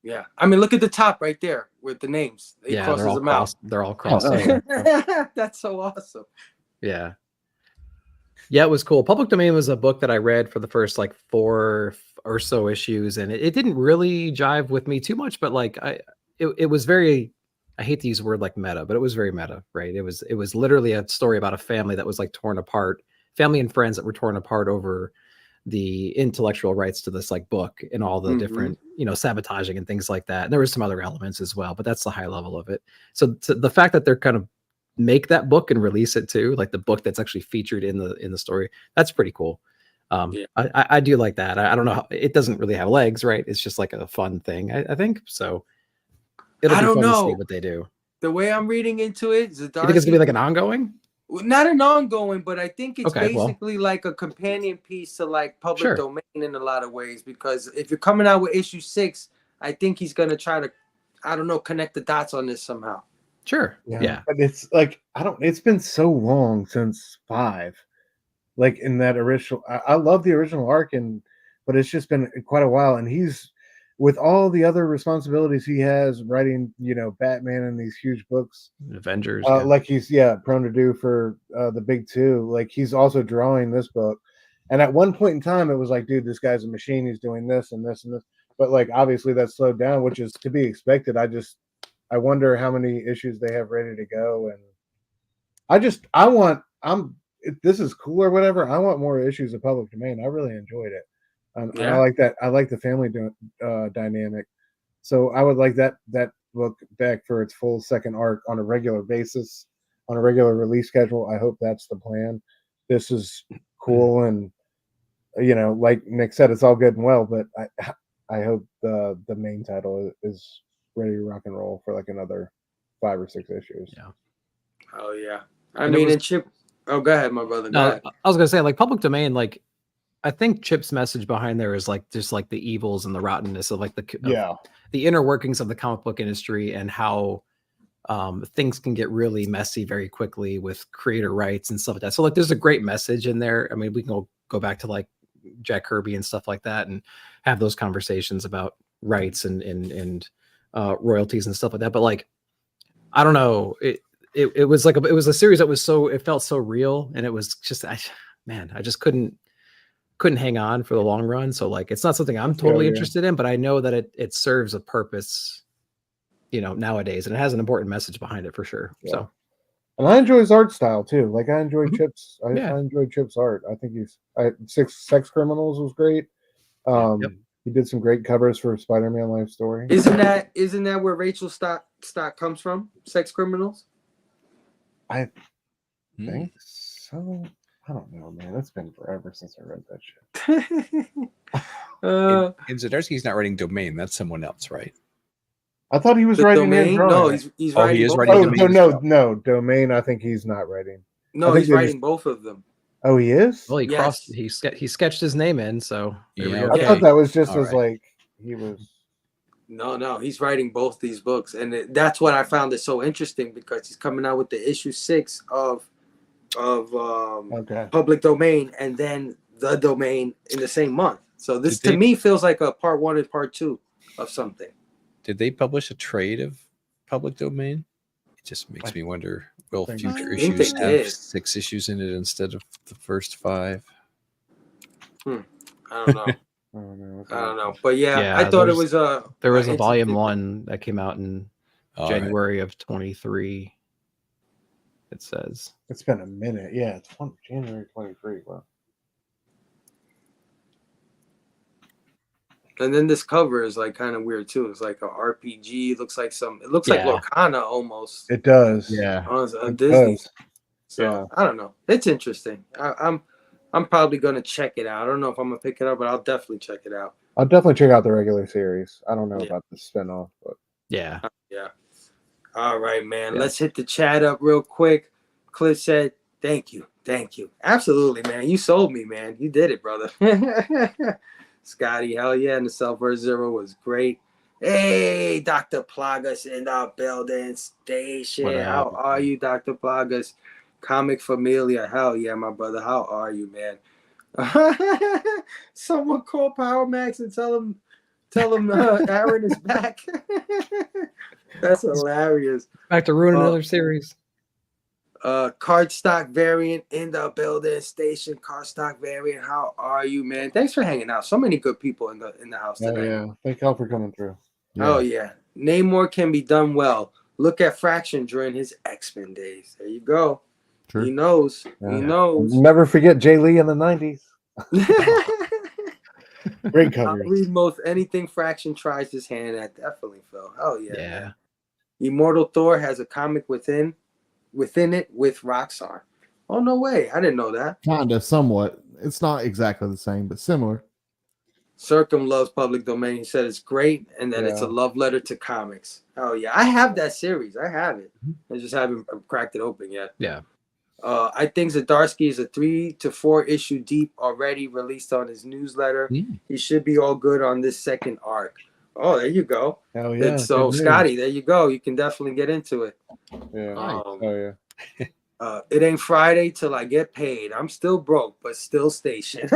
Speaker 3: Yeah, I mean, look at the top right there with the names. He crosses them out.
Speaker 5: They're all crossed over.
Speaker 3: That's so awesome.
Speaker 5: Yeah, it was cool. Public Domain was a book that I read for the first like 4 or so issues, and it didn't really jive with me too much. But like, it was very. I hate to use the word like meta, but it was very meta, right? It was literally a story about a family that was like torn apart, family and friends that were torn apart over the intellectual rights to this like book and all the different, sabotaging and things like that. And there was some other elements as well, but that's the high level of it. So the fact that they're kind of make that book and release it too, like the book that's actually featured in the story, that's pretty cool. I do like that. I don't know how, it doesn't really have legs, right? It's just like a fun thing, I think. So it'll be fun to see what they do.
Speaker 3: The way I'm reading into it, Zdarsky,
Speaker 5: you think it's gonna be like an ongoing?
Speaker 3: Not an ongoing, but I think it's basically like a companion piece to like Public Domain in a lot of ways. Because if you're coming out with issue 6, I think he's gonna try to, I don't know, connect the dots on this somehow.
Speaker 5: Sure. Yeah.
Speaker 6: But it's like it's been so long since 5. Like in that original, I love the original arc, but it's just been quite a while, and he's with all the other responsibilities he has writing, Batman and these huge books,
Speaker 5: Avengers,
Speaker 6: like he's prone to do for the big 2. Like he's also drawing this book, and at one point in time, it was like, dude, this guy's a machine. He's doing this and this and this. But like obviously that's slowed down, which is to be expected. I wonder how many issues they have ready to go, and this is cool or whatever. I want more issues of Public Domain. I really enjoyed it. And I like that. I like the family dynamic. So I would like that book back for its full second arc on a regular basis, on a regular release schedule. I hope that's the plan. This is cool, and like Nick said, it's all good and well, but I hope the main title is ready to rock and roll for like another 5 or 6 issues.
Speaker 5: Yeah.
Speaker 3: Oh yeah. I mean, and Chip. Oh, go ahead, my brother. Go ahead.
Speaker 5: I was gonna say, like, Public Domain, like, I think Chip's message behind there is like just like the evils and the rottenness of like
Speaker 6: Yeah.
Speaker 5: the inner workings of the comic book industry and how things can get really messy very quickly with creator rights and stuff like that. So like there's a great message in there. I mean, we can go back to like Jack Kirby and stuff like that and have those conversations about rights and royalties and stuff like that. But like, I don't know, it was like it was a series that was it felt so real, and it was just I just couldn't hang on for the long run. So like it's not something I'm totally interested in, but I know that it serves a purpose, you know, nowadays, and it has an important message behind it for sure. Yeah. So,
Speaker 6: and I enjoy his art style too. Like I enjoy Chip's. I enjoy Chip's art. I think Sex Criminals was great. He did some great covers for Spider-Man Life Story.
Speaker 3: Isn't that where Rachel stock comes from? Sex Criminals.
Speaker 6: I think so. I don't know, man. It's been forever since I read that shit.
Speaker 8: And Zdarsky's not writing Domain. That's someone else, right?
Speaker 6: I thought he was writing
Speaker 3: Domain. No, he's writing.
Speaker 8: He is
Speaker 3: both.
Speaker 8: writing. Domain
Speaker 6: no, Domain. I think he's not writing.
Speaker 3: No, he's writing both of them.
Speaker 6: Oh, he is.
Speaker 5: Well, he sketched his name in, so
Speaker 6: I thought that was just like he was.
Speaker 3: No, he's writing both these books, and that's what I found it so interesting because he's coming out with the issue 6 of Public Domain, and then the Domain in the same month. So this to me feels like a part 1 and part 2 of something.
Speaker 8: Did they publish a trade of Public Domain? It just makes me wonder. Will future issues have 6 issues in it instead of the first 5?
Speaker 3: I don't know. I don't know. But yeah, I thought it was
Speaker 5: there was a volume 1 that came out in January of 23. It says
Speaker 6: it's been a minute. Yeah, it's January 23. Wow.
Speaker 3: And then this cover is like kind of weird too. It's like a RPG. It looks like Lorcana almost.
Speaker 6: It does.
Speaker 5: Yeah.
Speaker 3: On Disney. So I don't know. It's interesting. I'm probably gonna check it out. I don't know if I'm gonna pick it up, but I'll definitely check it out.
Speaker 6: I'll definitely check out the regular series. I don't know about the spinoff, but
Speaker 5: yeah.
Speaker 3: All right, man. Let's hit the chat up real quick. Cliff said, "Thank you, absolutely, man. You sold me, man. You did it, brother." Scotty, hell yeah, and the Self-Verse Zero was great. Hey, Dr. Plagas in the building station. How are you, Dr. Plagas? Comic Familia, hell yeah, my brother. How are you, man? Someone call Power Max and tell him Aaron is back. That's hilarious.
Speaker 5: Back to ruin another series.
Speaker 3: Cardstock variant in the building station. Cardstock variant, how are you, man? Thanks for hanging out. So many good people in the house today.
Speaker 6: Yeah, thank y'all for coming through.
Speaker 3: Oh yeah, Namor can be done well. Look at Fraction during his X-Men days. There you go. True. He knows. He knows.
Speaker 6: Never forget Jay Lee in the 90s. Great coverage.
Speaker 3: I'll read most anything Fraction tries his hand at. Definitely, Phil. Oh yeah. Immortal Thor has a comic within it with Roxxon. Oh no way! I didn't know that.
Speaker 7: Kinda, somewhat. It's not exactly the same, but similar.
Speaker 3: Circum loves Public Domain. He said it's great and that it's a love letter to comics. Oh yeah, I have that series. I have it. I just haven't cracked it open yet.
Speaker 5: Yeah.
Speaker 3: I think Zdarsky is a 3 to 4 issue deep already released on his newsletter. He should be all good on this second arc. Oh, there you go.
Speaker 6: Hell yeah.
Speaker 3: So Scotty, there you go. You can definitely get into it.
Speaker 6: Yeah.
Speaker 3: It ain't Friday till I get paid. I'm still broke, but still station.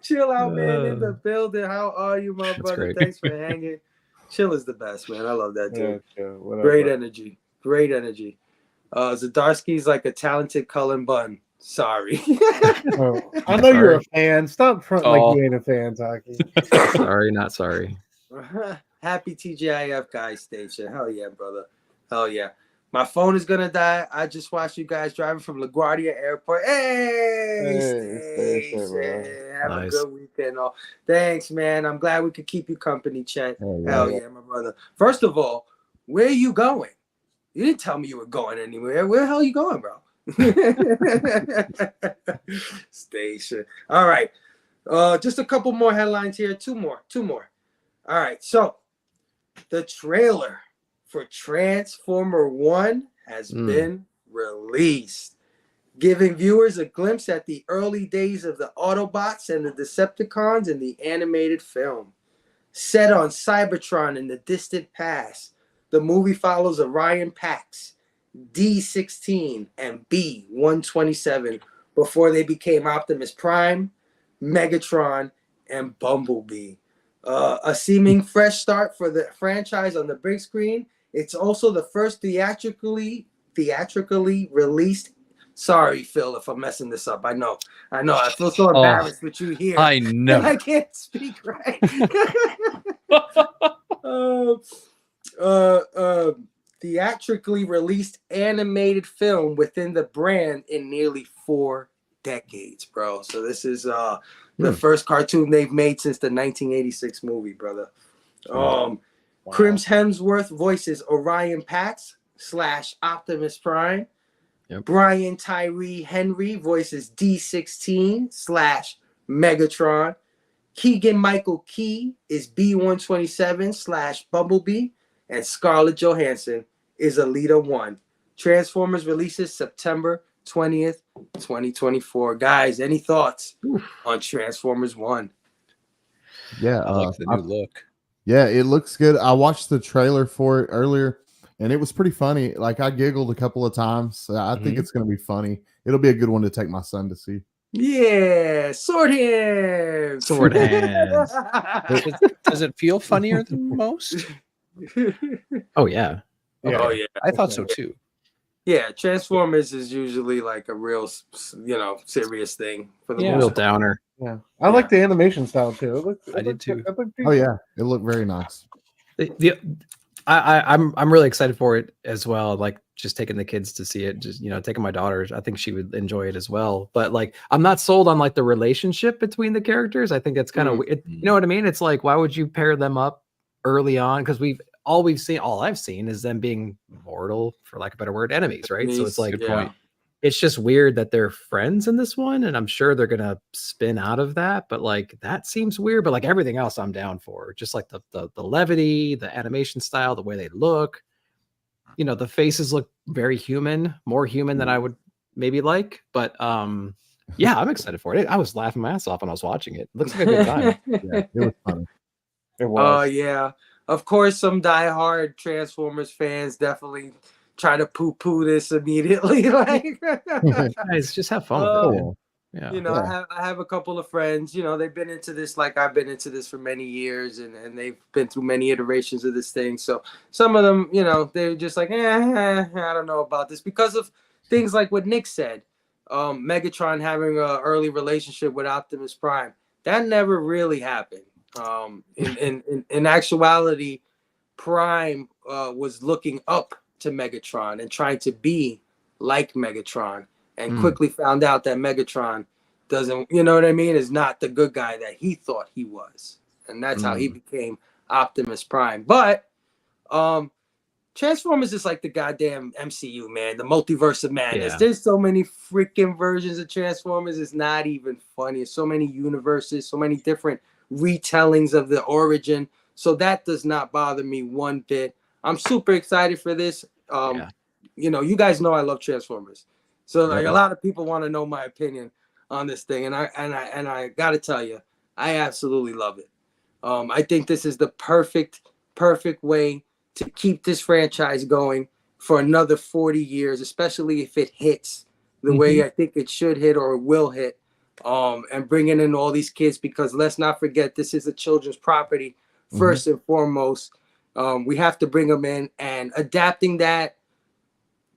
Speaker 3: Chill out, man. In the building. How are you, my brother?
Speaker 5: Great.
Speaker 3: Thanks for hanging. Chill is the best, man. I love that too.
Speaker 6: Yeah,
Speaker 3: Great energy. Zdarsky's like a talented Cullen Bunn. Sorry.
Speaker 6: I know you're a fan. Stop fronting like you ain't a fan, Taki.
Speaker 5: Sorry, not sorry.
Speaker 3: Happy TGIF guys station. Hell yeah, brother. Hell yeah. My phone is gonna die. I just watched you guys driving from LaGuardia Airport. Hey, have a good weekend. Thanks, man. I'm glad we could keep you company, Chet. Hell yeah, my brother. First of all, where are you going? You didn't tell me you were going anywhere. Where the hell are you going, bro? Station. All right. Just a couple more headlines here. Two more. All right. So the trailer for Transformer 1 has been released. giving viewers a glimpse at the early days of the Autobots and the Decepticons in the animated film. Set on Cybertron in the distant past, the movie follows Orion Pax, D16, and B127 before they became Optimus Prime, Megatron, and Bumblebee. A seeming fresh start for the franchise on the big screen. It's also the first theatrically released. Sorry, Phil, if I'm messing this up. I know. I feel so embarrassed with you here.
Speaker 8: I know.
Speaker 3: I can't speak right. Theatrically released animated film within the brand in nearly 4 decades, bro. So this is the first cartoon they've made since the 1986 movie, brother.
Speaker 6: Wow.
Speaker 3: Chris Hemsworth voices Orion Pax / Optimus Prime.
Speaker 5: Yep.
Speaker 3: Brian Tyree Henry voices D16 / Megatron. Keegan Michael Key is B127 / Bumblebee. And Scarlett Johansson is Alita 1. Transformers releases September 20th, 2024. Guys, any thoughts on Transformers 1?
Speaker 7: Yeah,
Speaker 8: I like the new look.
Speaker 7: Yeah, it looks good. I watched the trailer for it earlier, and it was pretty funny. Like, I giggled a couple of times. I think it's going to be funny. It'll be a good one to take my son to see.
Speaker 3: Yeah, sword hands.
Speaker 5: Sword hands.
Speaker 8: Does it feel funnier than most?
Speaker 5: Oh yeah.
Speaker 3: Oh yeah.
Speaker 8: I thought so too.
Speaker 3: Yeah, Transformers is usually like a real, serious thing for the
Speaker 8: Yeah.
Speaker 5: Real
Speaker 3: most part.
Speaker 5: downer.
Speaker 6: Yeah, I like the animation style too.
Speaker 8: I did too.
Speaker 7: Oh yeah, it looked very nice.
Speaker 5: I'm really excited for it as well. Like just taking the kids to see it, just taking my daughter. I think she would enjoy it as well. But like, I'm not sold on like the relationship between the characters. I think that's kind of you know what I mean. It's like, why would you pair them up early on? Because all I've seen is them being mortal, for lack of a better word, enemies, right? So it's like,
Speaker 8: Good point.
Speaker 5: it's just weird that they're friends in this one, and I'm sure they're gonna spin out of that, but like that seems weird. But like everything else I'm down for, just like the levity, the animation style, the way they look. The faces look very human, more human than I would maybe like. But yeah, I'm excited for it. I was laughing my ass off when I was watching it. It looks like a good time.
Speaker 7: Yeah, it was funny.
Speaker 6: It was.
Speaker 3: Yeah. Of course, some diehard Transformers fans definitely try to poo-poo this immediately. Like,
Speaker 5: Guys, just have fun with it. Yeah.
Speaker 3: I have a couple of friends. They've been into this like I've been into this for many years, and they've been through many iterations of this thing. So some of them, they're just like, I don't know about this because of things like what Nick said. Megatron having an early relationship with Optimus Prime. That never really happened. In actuality, Prime was looking up to Megatron and trying to be like Megatron, and quickly found out that Megatron doesn't, is not the good guy that he thought he was, and that's how he became Optimus Prime. But Transformers is like the goddamn MCU, man, the multiverse of madness.
Speaker 5: Yeah.
Speaker 3: There's so many freaking versions of Transformers. It's not even funny. There's so many universes, so many different retellings of the origin. So that does not bother me one bit. I'm super excited for this. You guys know I love Transformers. So like a lot of people want to know my opinion on this thing, and I got to tell you, I absolutely love it. I think this is the perfect way to keep this franchise going for another 40 years, especially if it hits the way I think it should hit or will hit. And bringing in all these kids, because let's not forget, this is a children's property first and foremost. We have to bring them in, and adapting that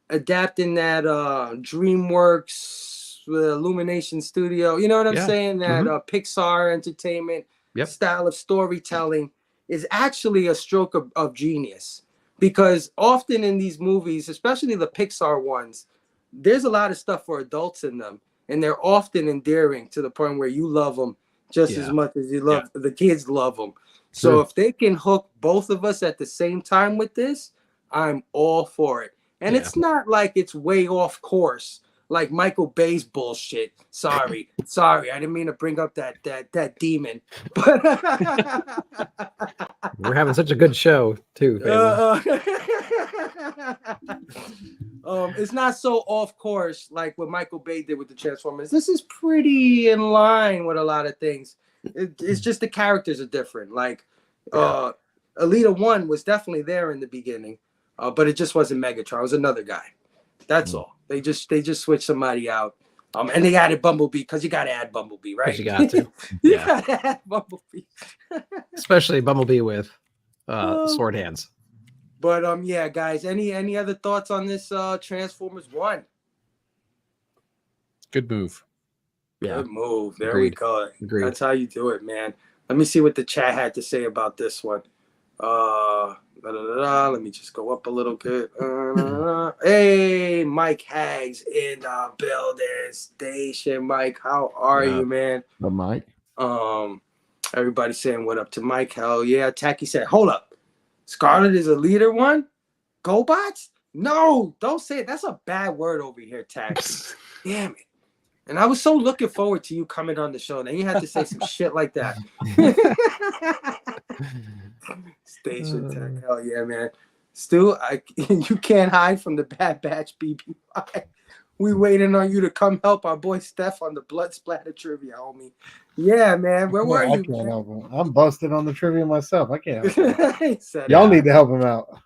Speaker 3: DreamWorks, Illumination Studio, you know what I'm saying? That Pixar Entertainment style of storytelling is actually a stroke of genius, because often in these movies, especially the Pixar ones, there's a lot of stuff for adults in them. And they're often endearing to the point where you love them just as much as you love the kids love them. So if they can hook both of us at the same time with this, I'm all for it. And it's not like it's way off course, like Michael Bay's bullshit. Sorry, I didn't mean to bring up that demon. But
Speaker 5: we're having such a good show too.
Speaker 3: It's not so off course like what Michael Bay did with the Transformers. This is pretty in line with a lot of things. It's just the characters are different. Like, Alita 1 was definitely there in the beginning, but it just wasn't Megatron. It was another guy. That's all. They just switched somebody out. And they added Bumblebee because you got to add Bumblebee, right?
Speaker 5: You got to.
Speaker 3: You got to add Bumblebee.
Speaker 5: Especially Bumblebee with sword hands.
Speaker 3: But yeah, guys, any other thoughts on this Transformers 1?
Speaker 8: Good move.
Speaker 5: Yeah.
Speaker 3: Good move. There
Speaker 5: Agreed.
Speaker 3: we go.
Speaker 5: Agreed.
Speaker 3: That's how you do it, man. Let me see what the chat had to say about this one. Let me just go up a little bit. Hey, Mike Hags in the building station. Mike, how are you, man?
Speaker 7: Mike.
Speaker 3: Everybody saying what up to Mike. Hell yeah. Tacky said, hold up. Scarlet is a leader one? GoBots? No, don't say it. That's a bad word over here, Tacky. Damn it. And I was so looking forward to you coming on the show. Then you had to say some shit like that. Station tech. Hell yeah, man. Stu, you can't hide from the Bad Batch BBY. We waiting on you to come help our boy Steph on the blood splatter trivia, homie. Yeah, man. Where were you?
Speaker 6: I can't help him. I'm busted on the trivia myself. I can't help him.
Speaker 3: Said
Speaker 6: Y'all need to help him out.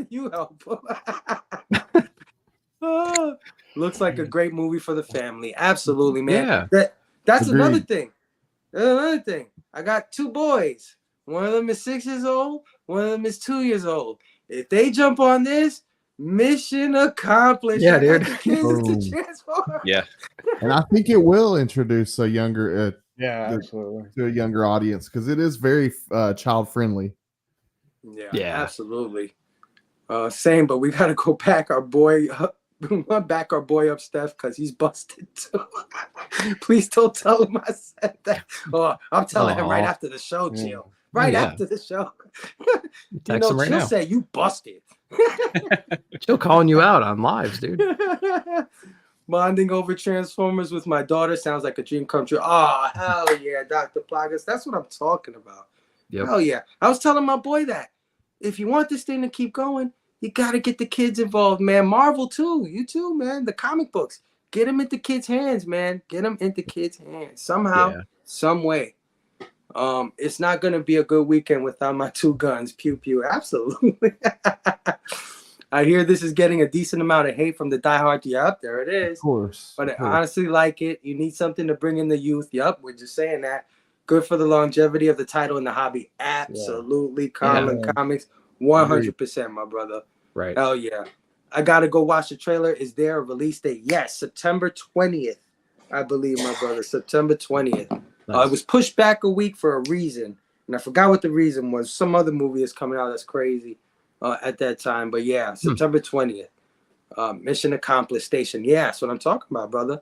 Speaker 3: You help him. Looks like a great movie for the family. Absolutely, man.
Speaker 5: Yeah.
Speaker 3: That's
Speaker 7: Agreed.
Speaker 3: another thing. Another thing. I got 2 boys. One of them is 6 years old. One of them is 2 years old. If they jump on this, mission accomplished.
Speaker 5: Yeah,
Speaker 3: I got
Speaker 5: dude.
Speaker 3: the kids to transform.
Speaker 8: Yeah.
Speaker 7: And I think it will introduce a younger
Speaker 6: Yeah, absolutely.
Speaker 7: to a younger audience because it is very child friendly.
Speaker 3: Yeah, absolutely. Same, but we gotta go back our boy up. Back our boy up, Steph, because he's busted too. Please don't tell him I said that. Oh, I'm telling him right after the show, Jill. Right after the show.
Speaker 5: Text him right
Speaker 3: Jill
Speaker 5: now.
Speaker 3: said you busted.
Speaker 5: Jill calling you out on lives, dude.
Speaker 3: Bonding over Transformers with my daughter sounds like a dream come true. Oh, hell yeah, Dr. Plagas. That's what I'm talking about.
Speaker 5: Yep.
Speaker 3: Hell yeah. I was telling my boy that if you want this thing to keep going, you got to get the kids involved, man. Marvel, too. You too, man. The comic books. Get them into kids' hands, man. Get them into kids' hands. Somehow, some way. It's not going to be a good weekend without my 2 guns. Pew, pew. Absolutely. I hear this is getting a decent amount of hate from the diehard. Yep, there it is.
Speaker 7: Of course.
Speaker 3: But I honestly like it. You need something to bring in the youth. Yep, we're just saying that. Good for the longevity of the title and the hobby. Absolutely. Comics. 100%, my brother.
Speaker 5: Right.
Speaker 3: Hell yeah. I got to go watch the trailer. Is there a release date? Yes, September 20th, I believe, my brother. September 20th.
Speaker 5: Nice.
Speaker 3: It was pushed back a week for a reason. And I forgot what the reason was. Some other movie is coming out that's crazy at that time. But yeah, September 20th. Mission accomplished station. Yeah, that's what I'm talking about, brother.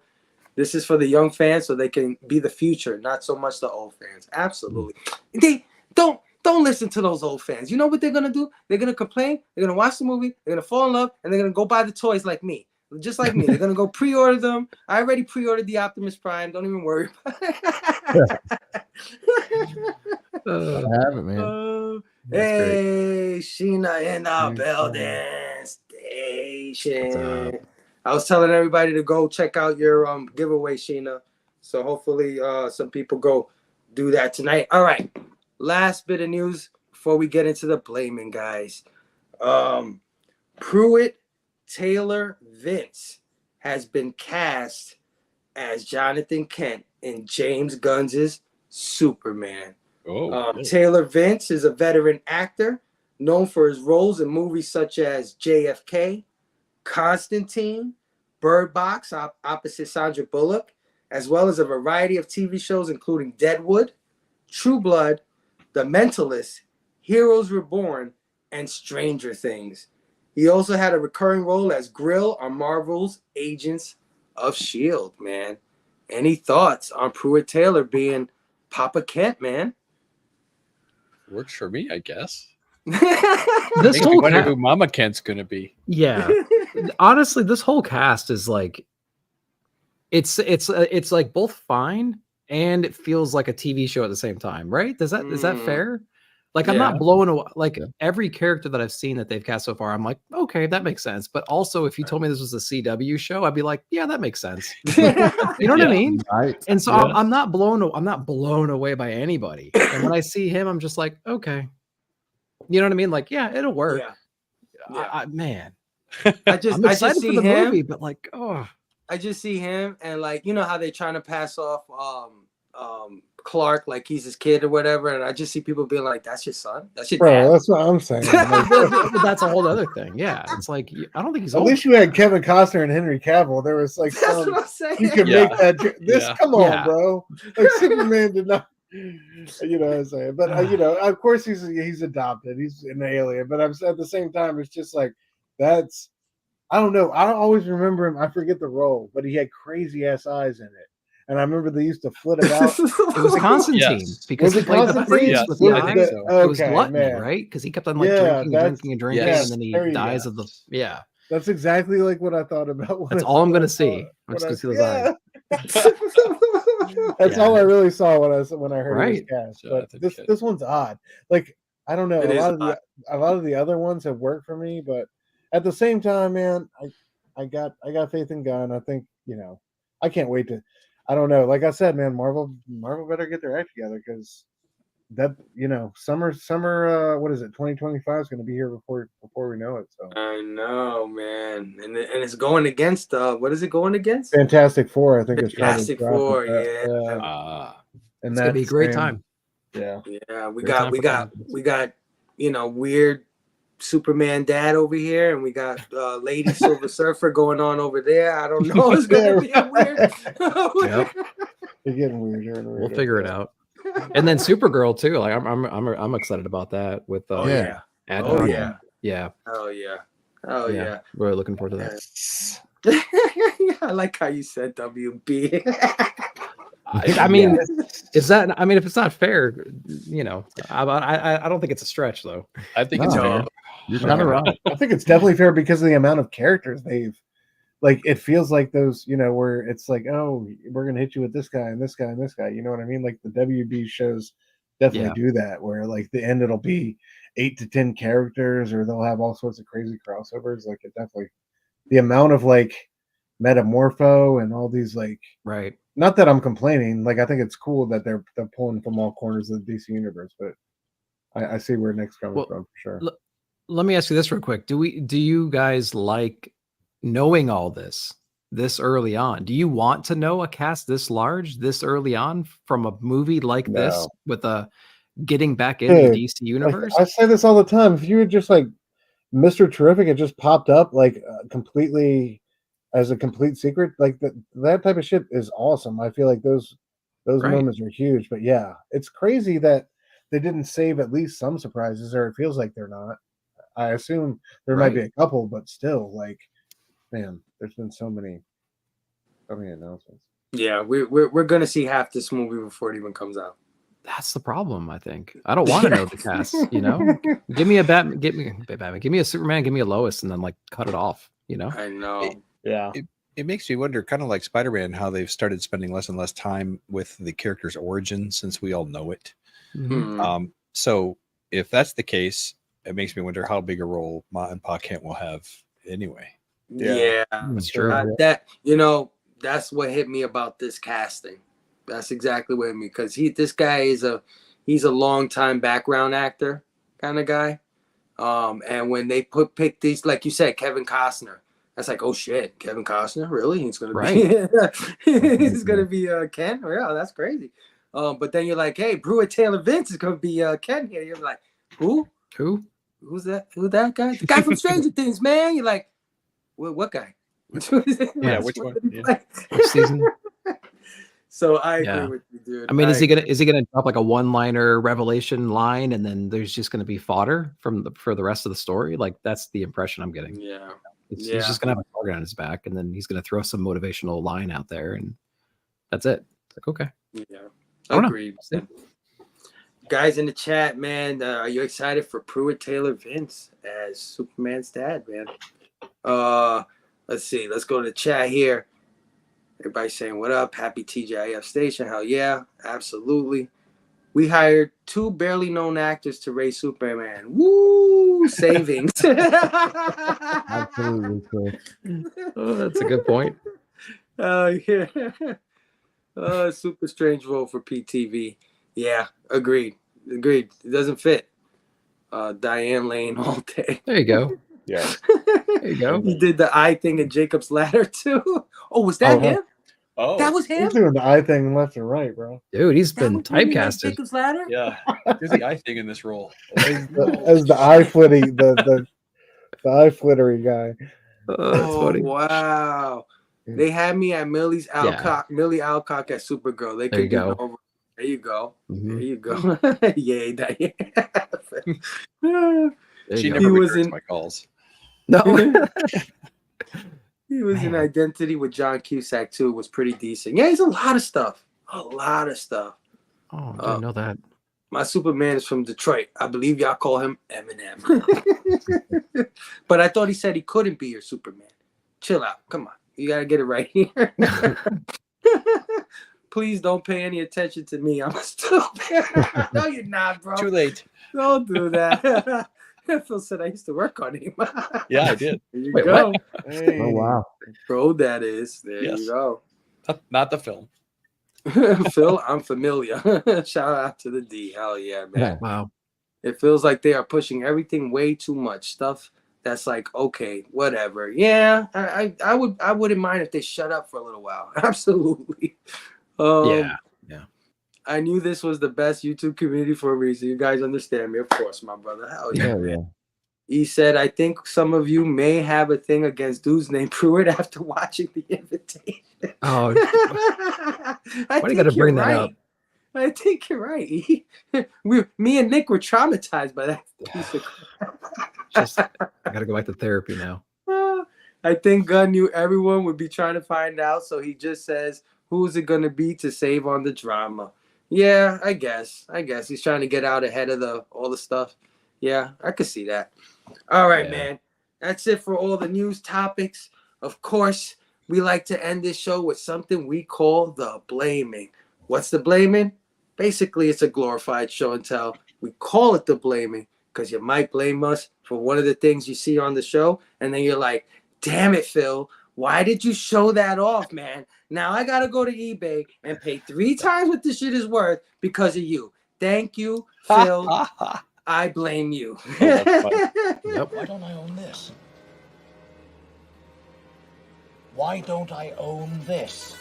Speaker 3: This is for the young fans so they can be the future, not so much the old fans. Absolutely. They don't listen to those old fans. You know what they're going to do? They're going to complain. They're going to watch the movie. They're going to fall in love. And they're going to go buy the toys like me. Just like me. They're going to go pre-order them. I already pre-ordered the Optimus Prime. Don't even worry.
Speaker 7: I have it, man.
Speaker 3: Hey, Sheena in the building station. I was telling everybody to go check out your giveaway, Sheena. So hopefully some people go do that tonight. All right. Last bit of news before we get into the blaming, guys. Pruitt Taylor Vince has been cast as Jonathan Kent in James Gunn's Superman. Taylor Vince is a veteran actor known for his roles in movies such as JFK, Constantine, Bird Box opposite Sandra Bullock, as well as a variety of TV shows including Deadwood, True Blood, The Mentalist, Heroes Reborn, and Stranger Things. He also had a recurring role as Grill on Marvel's Agents of S.H.I.E.L.D., man. Any thoughts on Pruitt Taylor being Papa Kent, man?
Speaker 8: Works for me, I guess.
Speaker 5: This
Speaker 8: Makes me
Speaker 5: whole
Speaker 8: wonder who Mama Kent's going to be.
Speaker 5: Yeah. Honestly, this whole cast is like it's like both fine and it feels like a TV show at the same time, right? Is that fair? Like I'm
Speaker 3: Yeah.
Speaker 5: not blown away. Like
Speaker 7: Yeah.
Speaker 5: every character that I've seen that they've cast so far, I'm like, okay, that makes sense. But also, if you told me this was a CW show, I'd be like, yeah, that makes sense. You know what I mean?
Speaker 7: Right.
Speaker 5: And so
Speaker 7: Yeah.
Speaker 5: I'm not blown away by anybody. And when I see him, I'm just like, okay, you know what I mean? Like, yeah, it'll work.
Speaker 3: Yeah.
Speaker 5: Man,
Speaker 3: I just
Speaker 5: I'm excited
Speaker 3: see
Speaker 5: for the
Speaker 3: him.
Speaker 5: movie, but like, oh,
Speaker 3: I just see him, and like, you know how they're trying to pass off Clark like he's his kid or whatever, and I just see people being like, "That's your son? That's your
Speaker 6: Bro,
Speaker 3: dad?"
Speaker 6: that's what I'm saying. Like,
Speaker 5: but that's a whole other thing. Yeah, it's like I don't think he's
Speaker 6: at
Speaker 5: old.
Speaker 6: least you had Kevin Costner and Henry Cavill. There was like
Speaker 3: That's
Speaker 6: some
Speaker 3: what I'm saying.
Speaker 6: you could
Speaker 8: Yeah.
Speaker 6: make that. This
Speaker 8: Yeah.
Speaker 6: come on,
Speaker 5: Yeah.
Speaker 6: bro. Like Superman did not. You know what I'm saying? But you know, of course he's adopted. He's an alien. But I'm at the same time, it's just like that's. I don't know. I don't always remember him. I forget the role, but he had crazy ass eyes in it. And I remember they used to flit him out.
Speaker 5: It was Constantine
Speaker 8: Yes.
Speaker 5: because
Speaker 6: Was
Speaker 5: he
Speaker 6: it
Speaker 5: played the
Speaker 6: Constantine?
Speaker 5: priest with
Speaker 8: Yes,
Speaker 5: the
Speaker 8: I think
Speaker 5: eyes.
Speaker 8: so.
Speaker 5: It was
Speaker 6: Okay,
Speaker 5: gluttony,
Speaker 6: man.
Speaker 5: right? Because he kept on like
Speaker 6: Yeah,
Speaker 5: drinking and drinking,
Speaker 8: Yes.
Speaker 5: and then he
Speaker 6: There you
Speaker 5: dies
Speaker 6: go.
Speaker 5: of the yeah.
Speaker 6: That's exactly like what I thought about. When
Speaker 5: That's
Speaker 6: I-
Speaker 5: all I'm
Speaker 6: when I
Speaker 5: gonna
Speaker 6: saw
Speaker 5: see.
Speaker 6: it.
Speaker 5: I'm just
Speaker 6: When
Speaker 5: gonna
Speaker 6: I-
Speaker 5: see those eyes.
Speaker 6: That's
Speaker 5: Yeah.
Speaker 6: all I really saw when I heard
Speaker 5: Right.
Speaker 6: it was cast.
Speaker 8: So
Speaker 6: But
Speaker 8: I think
Speaker 6: this one's odd. Like I don't know.
Speaker 3: It
Speaker 6: A
Speaker 3: is
Speaker 6: lot of
Speaker 3: odd.
Speaker 6: the other ones have worked for me, but at the same time, man, I got faith in Gunn. I think I can't wait to. I don't know. Like I said, man, Marvel better get their act together because that summer what is it? 2025 is going to be here before we know it. So
Speaker 3: I know, man, and it's going against what is it going against?
Speaker 6: Fantastic Four, I think it's trying to
Speaker 3: Fantastic
Speaker 6: drop
Speaker 3: Four,
Speaker 6: it.
Speaker 3: yeah.
Speaker 6: And
Speaker 5: It's gonna be a
Speaker 6: that
Speaker 5: great
Speaker 6: same-
Speaker 5: time.
Speaker 6: Yeah.
Speaker 3: Yeah, we
Speaker 5: Great
Speaker 3: got
Speaker 5: time
Speaker 3: we
Speaker 5: for
Speaker 3: got
Speaker 5: comics.
Speaker 3: we got weird Superman dad over here, and we got Lady Silver Surfer going on over there. I don't know. It's gonna be a weird.
Speaker 5: Yep.
Speaker 6: You're getting weirder and
Speaker 5: We'll
Speaker 6: weirder.
Speaker 5: figure it out. And then Supergirl too. Like I'm excited about that with
Speaker 3: Oh
Speaker 7: Yeah.
Speaker 3: yeah.
Speaker 5: Ad
Speaker 3: Oh
Speaker 5: Hoc.
Speaker 3: yeah.
Speaker 5: Yeah.
Speaker 3: Oh yeah. Oh yeah.
Speaker 5: Really looking forward to that.
Speaker 3: I like how you said WB.
Speaker 5: I mean, is that? I mean, if it's not fair, I don't think it's a stretch though.
Speaker 8: I think
Speaker 6: No.
Speaker 8: it's fair.
Speaker 7: You're
Speaker 5: Not
Speaker 7: talking
Speaker 5: at
Speaker 7: about
Speaker 5: all.
Speaker 6: I think it's definitely fair because of the amount of characters they've like it feels like those, where it's like, oh, we're gonna hit you with this guy and this guy and this guy. You know what I mean? Like the WB shows definitely do that, where like the end it'll be 8 to 10 characters, or they'll have all sorts of crazy crossovers. Like it definitely the amount of like Metamorpho and all these like
Speaker 5: Right.
Speaker 6: not that I'm complaining, like I think it's cool that they're pulling from all corners of the DC universe, but I see where Nick's coming
Speaker 5: Well,
Speaker 6: from for sure.
Speaker 5: Let me ask you this real quick. Do you guys like knowing all this early on? Do you want to know a cast this large this early on from a movie like this
Speaker 6: No.
Speaker 5: with a getting back into the
Speaker 6: Dude,
Speaker 5: DC
Speaker 6: Like,
Speaker 5: universe?
Speaker 6: I say this all the time. If you were just like Mr. Terrific, it just popped up like completely as a complete secret. Like that type of shit is awesome. I feel like those
Speaker 5: Right.
Speaker 6: moments are huge. But yeah, it's crazy that they didn't save at least some surprises, or it feels like they're not. I assume there might be a couple, but still, like, man, there's been so many announcements.
Speaker 3: Yeah, we're gonna see half this movie before it even comes out.
Speaker 5: That's the problem, I think. I don't want to know the cast, Give me a Batman, give me a Superman, give me a Lois, and then like cut it off,
Speaker 3: I know.
Speaker 6: Yeah.
Speaker 8: It makes me wonder, kind of like Spider-Man, how they've started spending less and less time with the character's origin since we all know it.
Speaker 3: Mhm.
Speaker 8: So if that's the case, it makes me wonder how big a role Ma and Pa Kent will have anyway.
Speaker 3: Yeah,
Speaker 5: That's true.
Speaker 3: That's what hit me about this casting. That's exactly what hit me, because this guy he's a long time background actor kind of guy. And when they pick these, like you said, Kevin Costner, that's like, oh shit, Kevin Costner, really? He's gonna be he's gonna be Ken? Yeah, that's crazy. But then you're like, hey, Pruitt Taylor Vince is gonna be Ken here. You're like, who? Who's that? Who's that guy? The guy from Stranger Things, man. You're like, what guy?
Speaker 8: Yeah, which one? Yeah.
Speaker 5: Which season?
Speaker 3: So I agree with you, dude.
Speaker 5: I mean, is he gonna drop like a one-liner revelation line, and then there's just gonna be fodder for the rest of the story? Like that's the impression I'm getting.
Speaker 3: Yeah.
Speaker 5: He's just gonna have a target on his back, and then he's gonna throw some motivational line out there, and that's it. It's like, okay.
Speaker 3: Yeah.
Speaker 5: I don't know.
Speaker 3: Agreed. Guys in the chat, man, are you excited for Pruitt Taylor Vince as Superman's dad, man? Let's see. Let's go to the chat here. Everybody saying what up? Happy TGIF station. Hell yeah, absolutely. We hired 2 barely known actors to raise Superman. Woo! Savings.
Speaker 7: Absolutely, Chris.
Speaker 5: Oh, that's a good point.
Speaker 3: Oh, yeah. Super strange role for PTV. Yeah, agreed. It doesn't fit. Diane Lane all day.
Speaker 5: There you go.
Speaker 6: Yeah.
Speaker 5: There you go.
Speaker 3: He did the eye thing in Jacob's Ladder too. Oh, was that him?
Speaker 9: Oh,
Speaker 3: That was him?
Speaker 6: He's doing the eye thing left and right, bro.
Speaker 5: Dude, he's
Speaker 3: That
Speaker 5: been
Speaker 3: was him in, like,
Speaker 5: typecasted.
Speaker 3: Jacob's Ladder?
Speaker 9: yeah. There's the eye thing in this role.
Speaker 6: As the eye flitty, the eye flittery guy.
Speaker 5: Oh, that's funny.
Speaker 3: Wow. They had me at Millie Alcock at Supergirl. They
Speaker 5: There you
Speaker 3: could do
Speaker 5: go.
Speaker 3: no. There you go.
Speaker 5: Mhm.
Speaker 3: There you go. Yay, Diane.
Speaker 5: There
Speaker 8: She
Speaker 5: you go.
Speaker 8: never
Speaker 3: He was
Speaker 8: returns
Speaker 3: in-
Speaker 8: my calls.
Speaker 5: No.
Speaker 3: He was in
Speaker 5: Man.
Speaker 3: Identity with John Cusack too. Was pretty decent. Yeah, he's a lot of stuff. A lot of stuff.
Speaker 5: Oh, I didn't know that.
Speaker 3: My Superman is from Detroit. I believe y'all call him Eminem. But I thought he said he couldn't be your Superman. Chill out. Come on. You got to get it right here. Please don't pay any attention to me. I'm a stupid. No, you're not, bro.
Speaker 8: Too late.
Speaker 3: Don't do that. Phil said I used to work on him.
Speaker 8: Yeah, I did.
Speaker 3: There you
Speaker 5: Wait,
Speaker 3: go.
Speaker 6: Hey.
Speaker 7: Oh wow.
Speaker 3: Bro, that is. There
Speaker 8: Yes.
Speaker 3: you go.
Speaker 8: Not the film.
Speaker 3: Phil, I'm familiar. Shout out to the D. Hell yeah, man.
Speaker 5: Wow.
Speaker 3: It feels like they are pushing everything way too much. Stuff that's like, okay, whatever. Yeah, I wouldn't mind if they shut up for a little while. Absolutely.
Speaker 5: Yeah.
Speaker 3: I knew this was the best YouTube community for a reason. You guys understand me, of course, my brother. Hell yeah.
Speaker 7: Hell yeah.
Speaker 3: He said, I think some of you may have a thing against dudes named Pruitt after watching The Invitation.
Speaker 5: Oh,
Speaker 3: Why
Speaker 5: why do you got to bring that up?
Speaker 3: I think you're right. Me and Nick were traumatized by that piece of crap.
Speaker 5: Just, I got to go back to therapy now.
Speaker 3: I think Gunn knew everyone would be trying to find out, so he just says, who's it going to be to save on the drama? Yeah, I guess. He's trying to get out ahead of all the stuff. Yeah, I could see that. All right,
Speaker 5: Yeah.
Speaker 3: man. That's it for all the news topics. Of course, we like to end this show with something we call the blaming. What's the blaming? Basically, it's a glorified show and tell. We call it the blaming because you might blame us for one of the things you see on the show, and then you're like, damn it, Phil. Why did you show that off, man? Now I got to go to eBay and pay 3 times what this shit is worth because of you. Thank you, Phil. I blame you.
Speaker 5: Yep.
Speaker 10: Why don't I own this? Why don't I own this?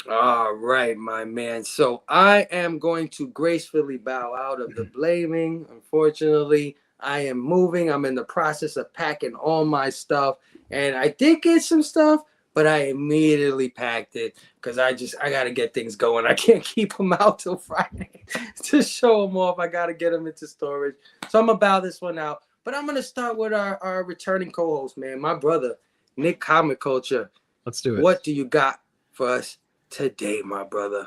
Speaker 3: All right, my man. So I am going to gracefully bow out of the blaming. Unfortunately, I am moving. I'm in the process of packing all my stuff. And I did get some stuff, but I immediately packed it because I got to get things going. I can't keep them out till Friday to show them off. I got to get them into storage. So I'm going to bow this one out. But I'm going to start with our returning co-host, man, my brother, Nick Comic Culture.
Speaker 5: Let's do it.
Speaker 3: What do you got for us today, my brother?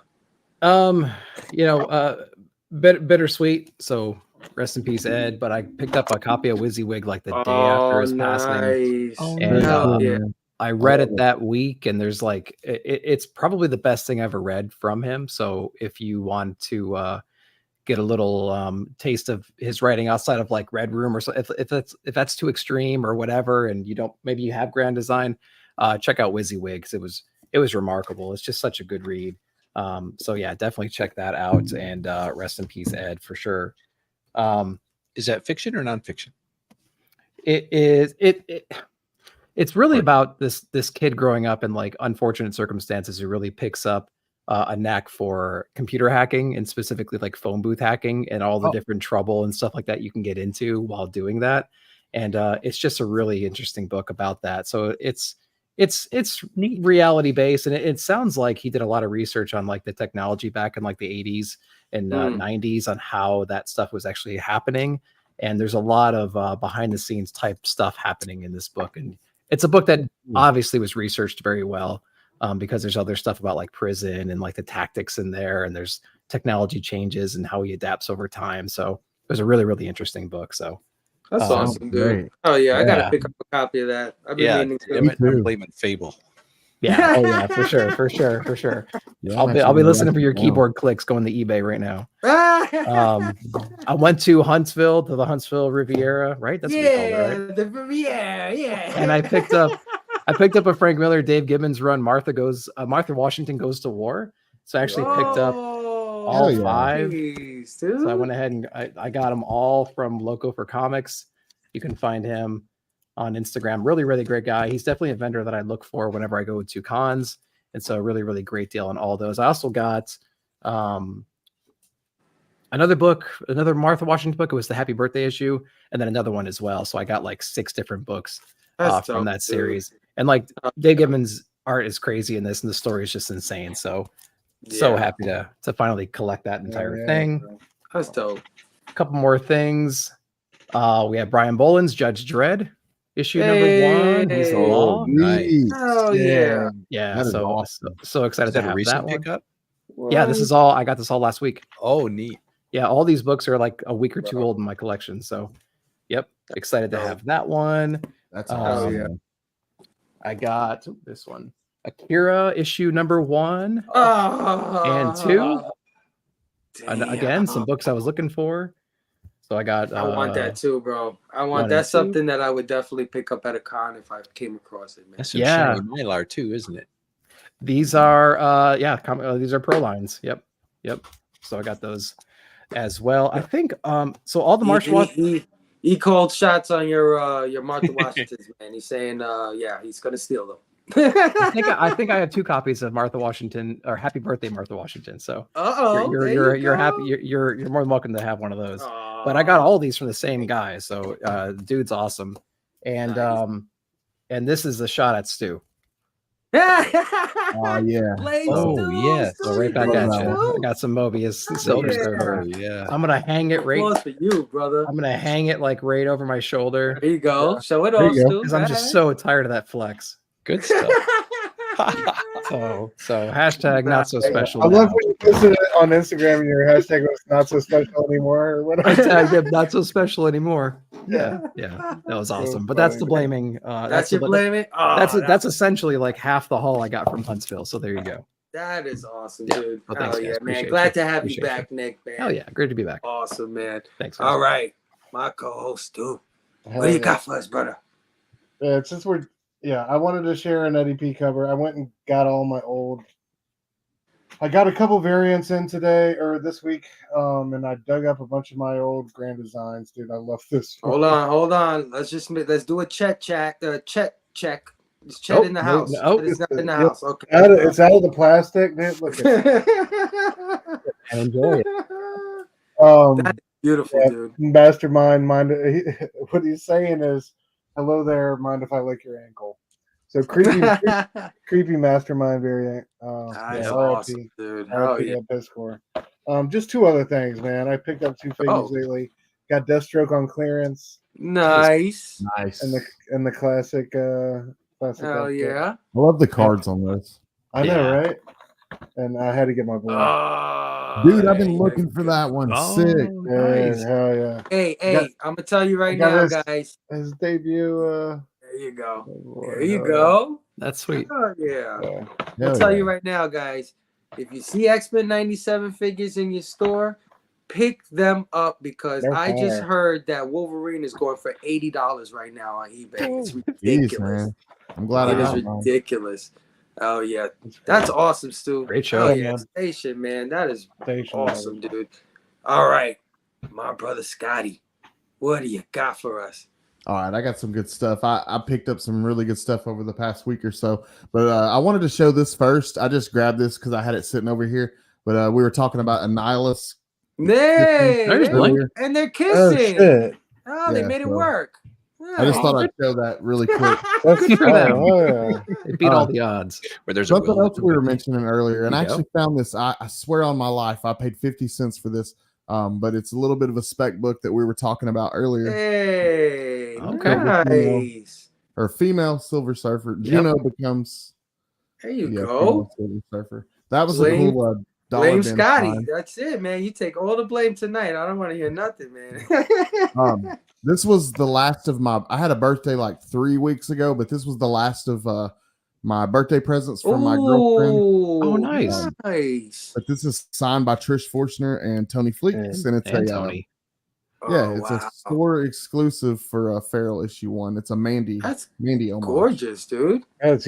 Speaker 5: Bittersweet. So rest in peace, Ed. But I picked up a copy of WYSIWYG like the day after his passing.
Speaker 3: Oh,
Speaker 5: And
Speaker 3: yeah.
Speaker 5: I read it that week, and there's like it's probably the best thing I ever read from him. So if you want to get a little taste of his writing outside of like Red Room or so, if that's too extreme or whatever, and maybe you have Grand Design, check out WYSIWYG because it was remarkable. It's just such a good read. So yeah, definitely check that out, and rest in peace, Ed, for sure.
Speaker 8: Is that fiction or nonfiction?
Speaker 5: It's really about this kid growing up in like unfortunate circumstances who really picks up a knack for computer hacking, and specifically like phone booth hacking and all the different trouble and stuff like that you can get into while doing that. And it's just a really interesting book about that. So it's reality based, and it sounds like he did a lot of research on like the technology back in like the 80s and 90s on how that stuff was actually happening. And there's a lot of behind the scenes type stuff happening in this book. And it's a book that obviously was researched very well, because there's other stuff about like prison and like the tactics in there, and there's technology changes and how he adapts over time. So it was a really, really interesting book. So
Speaker 3: That's
Speaker 5: Um,
Speaker 3: awesome, dude.
Speaker 7: great.
Speaker 3: Oh yeah, I gotta
Speaker 5: Yeah.
Speaker 3: pick up a copy of that. I've been
Speaker 8: Yeah,
Speaker 3: meaning
Speaker 8: damn
Speaker 3: to.
Speaker 8: it, I'm
Speaker 7: too.
Speaker 8: blaming Fable.
Speaker 5: Yeah. Oh yeah, for sure.
Speaker 7: Yeah,
Speaker 5: I'll
Speaker 7: I'm
Speaker 5: be
Speaker 7: actually gonna
Speaker 5: listening
Speaker 7: write
Speaker 5: for your
Speaker 7: this down.
Speaker 5: keyboard clicks going to eBay right now. I went to Huntsville, to the Huntsville Riviera, right? That's what you call it, right?
Speaker 3: the Riviera, yeah.
Speaker 5: And I picked up a Frank Miller, Dave Gibbons run. Martha Washington Goes to War. So I actually picked up all
Speaker 7: Hell yeah.
Speaker 5: 5.
Speaker 3: Jeez,
Speaker 5: So I
Speaker 3: dude.
Speaker 5: went ahead and I got them all from Loco for Comics. You can find him on Instagram. Really, really great guy. He's definitely a vendor that I look for whenever I go to cons. And so really, really great deal on all those. I also got another book, another Martha Washington book. It was the Happy Birthday issue, and then another one as well. So I got like 6 different books
Speaker 3: That's
Speaker 5: from
Speaker 3: dope,
Speaker 5: that
Speaker 3: dude.
Speaker 5: series. And like Dave Gibbons' art is crazy in this, and the story is just insane. So happy to finally collect that entire thing.
Speaker 3: That's dope.
Speaker 5: A couple more things. We have Brian Boland's Judge Dredd issue number 1. He's the law.
Speaker 8: Nice.
Speaker 3: Oh yeah.
Speaker 5: Yeah,
Speaker 7: That is
Speaker 5: so
Speaker 7: awesome.
Speaker 5: so excited
Speaker 8: Is
Speaker 5: to
Speaker 8: that a
Speaker 5: have
Speaker 8: recent
Speaker 5: that one.
Speaker 8: pickup?
Speaker 5: Yeah, this is all. I got this all last week.
Speaker 8: Oh, neat.
Speaker 5: Yeah, all these books are like a week or 2 old in my collection. So, yep, excited to have that one.
Speaker 7: That's awesome.
Speaker 3: yeah.
Speaker 5: I got this one, Akira issue number 1
Speaker 3: Oh,
Speaker 5: and 2. And
Speaker 3: damn.
Speaker 5: again, some books I was looking for. So I got.
Speaker 3: I want that too, bro. I want
Speaker 5: 1 and
Speaker 3: that's
Speaker 5: 2.
Speaker 3: something that I would definitely pick up at a con if I came across it, man.
Speaker 8: That's some
Speaker 5: Yeah.
Speaker 8: shiny Mylar too, isn't it?
Speaker 5: These are these are pro lines. Yep. So I got those as well. I think so all the martial
Speaker 3: He called shots on your Martha Washingtons, man. He's saying he's gonna steal them.
Speaker 5: I think I have 2 copies of Martha Washington or Happy Birthday Martha Washington. So you're happy. You're more than welcome to have one of those. But I got all these from the same guy. So dude's awesome. And
Speaker 3: Nice.
Speaker 5: And this is the shot at Stu.
Speaker 7: Oh yeah.
Speaker 5: So right back at you. I got some Mobius Silver Surfer.
Speaker 8: Yeah.
Speaker 5: I'm gonna hang it right.
Speaker 3: Applause for you, brother.
Speaker 5: I'm gonna hang it like right over my shoulder.
Speaker 3: There you go. Show it
Speaker 7: There
Speaker 3: off,
Speaker 7: you go.
Speaker 3: Stu.
Speaker 5: Because I'm just so tired of that flex.
Speaker 8: Good stuff.
Speaker 5: So hashtag not so special.
Speaker 6: I love
Speaker 5: now.
Speaker 6: when you posted it on Instagram and your hashtag was not so special anymore or
Speaker 5: I
Speaker 6: whatever.
Speaker 5: tagged him not so special anymore. Yeah, that was awesome. But that's the blaming.
Speaker 3: That's your blaming. Oh,
Speaker 5: That's essentially like half the haul I got from Huntsville. So there you go.
Speaker 3: that is awesome,
Speaker 5: Yeah.
Speaker 3: dude.
Speaker 5: Well, thanks,
Speaker 3: Hell
Speaker 5: guys.
Speaker 3: yeah, man.
Speaker 5: Appreciate
Speaker 3: Glad
Speaker 5: you.
Speaker 3: to have
Speaker 5: Appreciate
Speaker 3: you back, Nick, man.
Speaker 5: Hell yeah, great to be back.
Speaker 3: Awesome, man.
Speaker 5: Thanks. Guys.
Speaker 3: All right, my co-host, Stu.
Speaker 6: Hell
Speaker 3: What do you
Speaker 6: yeah.
Speaker 3: got for us, brother?
Speaker 6: Yeah, since I wanted to share an Eddie P cover. I went and got all my old. I got a couple variants in today or this week, and I dug up a bunch of my old Grand Designs, dude. I love this.
Speaker 3: Hold on. Let's do a check. Check. Is Chet in the house?
Speaker 5: no.
Speaker 3: It's not in the house. Okay.
Speaker 6: It's out of the plastic, dude. Look at it.
Speaker 5: I enjoy it.
Speaker 3: That's beautiful,
Speaker 6: Yeah,
Speaker 3: dude.
Speaker 6: Mastermind, what he's saying is, "Hello there, mind if I lick your ankle?" So creepy Mastermind variant.
Speaker 3: That's
Speaker 6: RIP.
Speaker 3: awesome, dude. Hell
Speaker 6: RIP
Speaker 3: yeah.
Speaker 6: at Discord. Just 2 other things, man. I picked up 2 figures lately. Got Deathstroke on clearance
Speaker 3: Nice.
Speaker 7: Nice.
Speaker 6: and the classic. Classic
Speaker 3: Hell
Speaker 6: Deathstroke.
Speaker 3: yeah.
Speaker 7: I love the cards on this.
Speaker 6: I know, right? And I had to get my boy.
Speaker 3: Oh,
Speaker 7: Dude, I've been
Speaker 3: there
Speaker 7: looking
Speaker 3: you
Speaker 7: for
Speaker 3: go.
Speaker 7: that one.
Speaker 5: Oh,
Speaker 7: Sick.
Speaker 5: nice.
Speaker 6: Hell yeah.
Speaker 3: Hey,
Speaker 6: got-
Speaker 3: I'm gonna tell you right
Speaker 6: got
Speaker 3: now,
Speaker 6: his-
Speaker 3: guys.
Speaker 6: His debut.
Speaker 3: There you go.
Speaker 6: Lord,
Speaker 3: There you
Speaker 6: hell
Speaker 3: go.
Speaker 5: That's sweet.
Speaker 3: Oh yeah.
Speaker 6: yeah.
Speaker 3: I'll tell you right now, guys. If you see X-Men 97 figures in your store, pick them up because
Speaker 6: They're
Speaker 3: I just
Speaker 6: fire.
Speaker 3: heard that Wolverine is going for $80 right now on eBay. It's
Speaker 7: Jeez,
Speaker 3: ridiculous.
Speaker 7: man. I'm glad
Speaker 3: It
Speaker 7: I
Speaker 3: is
Speaker 7: got mine.
Speaker 3: ridiculous. Oh yeah, that's awesome, Stu.
Speaker 5: Great show.
Speaker 3: Oh yeah,
Speaker 6: man.
Speaker 3: Station, man, that is
Speaker 6: Station,
Speaker 3: awesome, dude. All right, my brother Scotty, what do you got for us?
Speaker 7: All right, I got some good stuff. I picked up some really good stuff over the past week or so, but I wanted to show this first. I just grabbed this because I had it sitting over here, but we were talking about Annihilus.
Speaker 3: Nay,
Speaker 5: There's Blink.
Speaker 3: and they're
Speaker 6: Oh
Speaker 3: kissing.
Speaker 6: shit.
Speaker 3: Oh, they
Speaker 7: Yeah,
Speaker 3: made it
Speaker 7: so-
Speaker 3: work.
Speaker 7: I just
Speaker 3: Yeah.
Speaker 7: thought I'd show that really quick.
Speaker 6: That's
Speaker 5: Good for them.
Speaker 6: oh, yeah.
Speaker 5: It beat all the odds.
Speaker 8: Where there's a
Speaker 7: Something
Speaker 8: will.
Speaker 7: else we were mentioning earlier, and I
Speaker 5: There you go.
Speaker 7: actually found this. I swear on my life, I paid 50 cents for this, but it's a little bit of a spec book that we were talking about earlier.
Speaker 3: Hey,
Speaker 5: Okay.
Speaker 3: nice.
Speaker 7: Or female Silver Surfer. Juno becomes
Speaker 3: There you
Speaker 7: yeah,
Speaker 3: go.
Speaker 7: female Silver Surfer. That was a
Speaker 3: Blink.
Speaker 7: cool.
Speaker 3: Blame
Speaker 7: bin
Speaker 3: Scotty.
Speaker 7: sign.
Speaker 3: That's it, man. You take all the blame tonight. I don't want to hear nothing, man.
Speaker 7: This was the last of my. I had a birthday like 3 weeks ago, but this was the last of my birthday presents from my girlfriend.
Speaker 5: Oh, nice.
Speaker 3: Nice.
Speaker 7: But this is signed by Trish Forstner and Tony Fleeks, and it's
Speaker 5: Tony.
Speaker 7: It's a store exclusive for Feral issue 1. It's a Mandy.
Speaker 3: That's
Speaker 7: Mandy homage.
Speaker 3: gorgeous, dude.
Speaker 6: That's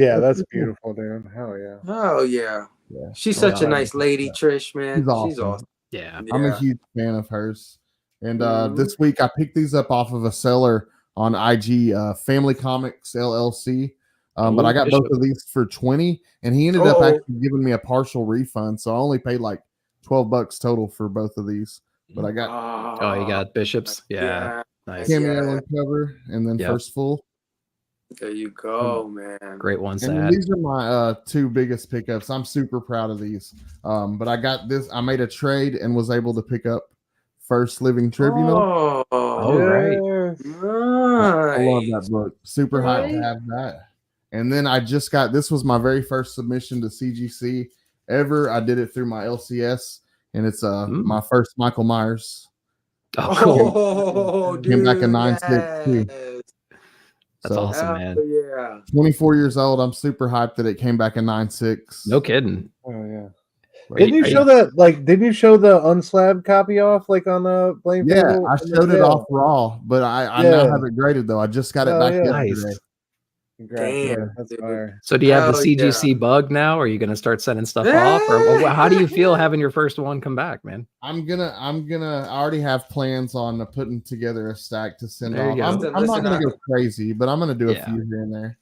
Speaker 6: beautiful, dude. Hell yeah.
Speaker 3: Oh yeah.
Speaker 7: Yeah.
Speaker 3: She's such a nice lady, Trish, man.
Speaker 7: She's awesome.
Speaker 5: Yeah.
Speaker 7: I'm a huge fan of hers. And
Speaker 3: Mhm.
Speaker 7: this week I picked these up off of a seller on IG, Family Comics LLC. But I got both of these for $20, and he ended up actually giving me a partial refund, so I only paid like $12 total for both of these. But I got
Speaker 5: you got Bishops. Yeah. Nice.
Speaker 7: cameo and cover, and then first full.
Speaker 3: There you go, man.
Speaker 5: Great one,
Speaker 7: And
Speaker 5: Sad.
Speaker 7: these are my 2 biggest pickups. I'm super proud of these. But I got this. I made a trade and was able to pick up First Living Tribunal.
Speaker 5: Oh, right.
Speaker 7: I love that book. Super hyped to have that. And then I just got, this was my very first submission to CGC ever. I did it through my LCS, and it's my first Michael Myers.
Speaker 3: Oh,
Speaker 7: Came back in 9.6 too.
Speaker 5: That's awesome, man.
Speaker 3: Yeah.
Speaker 7: 24 years old. I'm super hyped that it came back in 9.6.
Speaker 5: No kidding.
Speaker 6: Oh yeah. Didn't you show that? Like, didn't you show the unslabbed copy off like on the Blame?
Speaker 7: Yeah, I showed it off raw, but I now have it graded though. I just got it back yesterday.
Speaker 3: Damn,
Speaker 6: that's fire.
Speaker 5: So do you have the CGC bug now? Or are you going to start sending stuff off? Or how do you feel having your first one come back, man?
Speaker 7: I already have plans on putting together a stack to send
Speaker 5: There
Speaker 7: off.
Speaker 5: you go.
Speaker 7: I'm not going to go crazy, but I'm going to do a few here and there.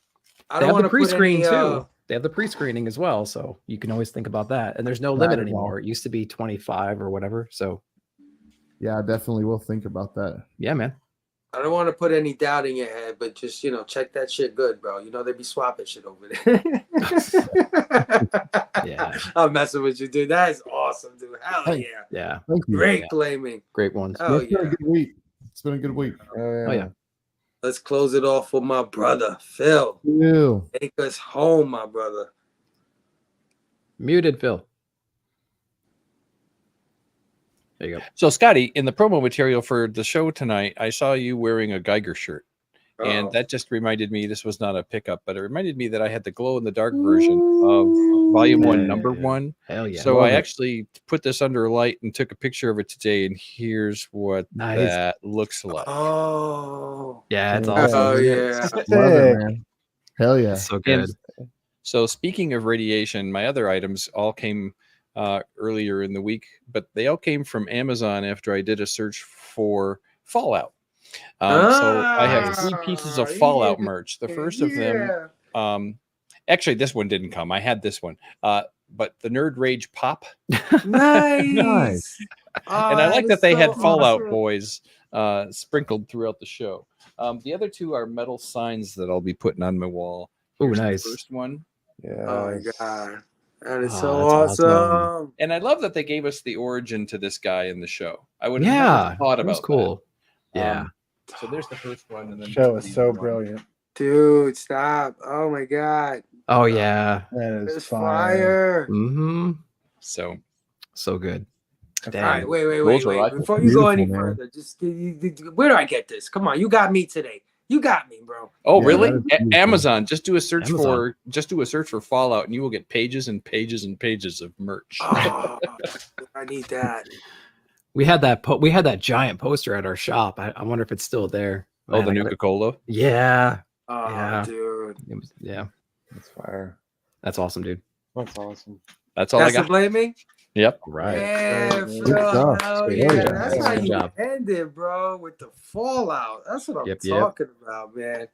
Speaker 3: I
Speaker 5: They
Speaker 3: don't
Speaker 5: have
Speaker 3: want
Speaker 5: the
Speaker 3: to
Speaker 5: pre-screen
Speaker 3: put any,
Speaker 5: too. They have the pre-screening as well, so you can always think about that. And there's no limit anymore. It used to be 25 or whatever. So
Speaker 7: yeah, I definitely will think about that.
Speaker 5: Yeah, man.
Speaker 3: I don't want to put any doubt in your head, but just, check that shit good, bro. They be swapping shit over there.
Speaker 5: Yeah.
Speaker 3: I'm messing with you, dude. That is awesome, dude. Hell yeah.
Speaker 5: Yeah.
Speaker 7: Thank you.
Speaker 3: Great blaming.
Speaker 5: Great ones.
Speaker 3: Oh,
Speaker 7: It's been a good week. It's been a good week.
Speaker 5: Oh, yeah.
Speaker 3: Let's close it off with my brother, Phil.
Speaker 7: Ew.
Speaker 3: Take us home, my brother.
Speaker 5: Muted, Phil. There you go.
Speaker 8: So, Scotty, in the promo material for the show tonight, I saw you wearing a Geiger shirt. And that just reminded me, this was not a pickup, but it reminded me that I had the glow-in-the-dark version of Volume 1, Number 1.
Speaker 5: Hell yeah.
Speaker 8: So I actually put this under a light and took a picture of it today, and here's what that looks like.
Speaker 3: Oh.
Speaker 5: Yeah, it's awesome.
Speaker 3: Oh, yeah.
Speaker 7: Love it, man. Hell yeah.
Speaker 5: So good.
Speaker 8: So speaking of radiation, my other items all came earlier in the week, but they all came from Amazon after I did a search for Fallout. So I have 3 pieces of Fallout merch. The first of them, actually, this one didn't come. I had this one, but the Nerd Rage Pop.
Speaker 3: Nice.
Speaker 8: And I like that they had Fallout Boys sprinkled throughout the show. The other 2 are metal signs that I'll be putting on my wall.
Speaker 5: Oh, nice.
Speaker 8: The first one.
Speaker 6: Yeah.
Speaker 3: Oh my god, that is so
Speaker 5: that's
Speaker 3: awesome.
Speaker 8: And I love that they gave us the origin to this guy in the show. I would have never thought
Speaker 5: that
Speaker 8: about
Speaker 5: was cool.
Speaker 8: that.
Speaker 5: Yeah.
Speaker 8: So there's the first one, and then
Speaker 6: Show is so brilliant.
Speaker 3: Dude, stop. Oh my god.
Speaker 5: Oh yeah.
Speaker 6: That is
Speaker 3: It's
Speaker 6: fire.
Speaker 3: fire.
Speaker 5: Mm-hmm.
Speaker 8: So
Speaker 5: good.
Speaker 3: All
Speaker 5: Damn.
Speaker 3: right, wait.
Speaker 8: Those are right.
Speaker 3: Before you go any
Speaker 7: Beautiful, man.
Speaker 3: further, just where do I get this? Come on, you got me today. You got me, bro.
Speaker 8: Oh,
Speaker 7: Yeah,
Speaker 8: really?
Speaker 7: that is beautiful.
Speaker 8: Amazon. Just do a search
Speaker 5: Amazon.
Speaker 8: for Fallout, and you will get pages and pages and pages of merch.
Speaker 3: Oh, I need that.
Speaker 5: We had that giant poster at our shop. I wonder if it's still there.
Speaker 8: Oh,
Speaker 5: Man,
Speaker 8: the
Speaker 5: I gotta-
Speaker 8: Nuka Cola.
Speaker 5: Yeah.
Speaker 3: Oh,
Speaker 5: Yeah.
Speaker 3: dude.
Speaker 5: It was, yeah.
Speaker 6: That's fire.
Speaker 5: That's awesome, dude.
Speaker 6: That's awesome.
Speaker 8: That's all
Speaker 3: That's
Speaker 8: I
Speaker 3: the
Speaker 8: got.
Speaker 3: blaming?
Speaker 8: Yep.
Speaker 5: Right.
Speaker 3: Yeah,
Speaker 6: Good
Speaker 3: Phil,
Speaker 7: stuff.
Speaker 3: hell
Speaker 5: Good
Speaker 3: yeah.
Speaker 5: job.
Speaker 3: That's
Speaker 5: Good
Speaker 3: how you
Speaker 5: job.
Speaker 3: ended, bro, with the Fallout. That's what I'm
Speaker 5: Yep, yep.
Speaker 3: talking about, man.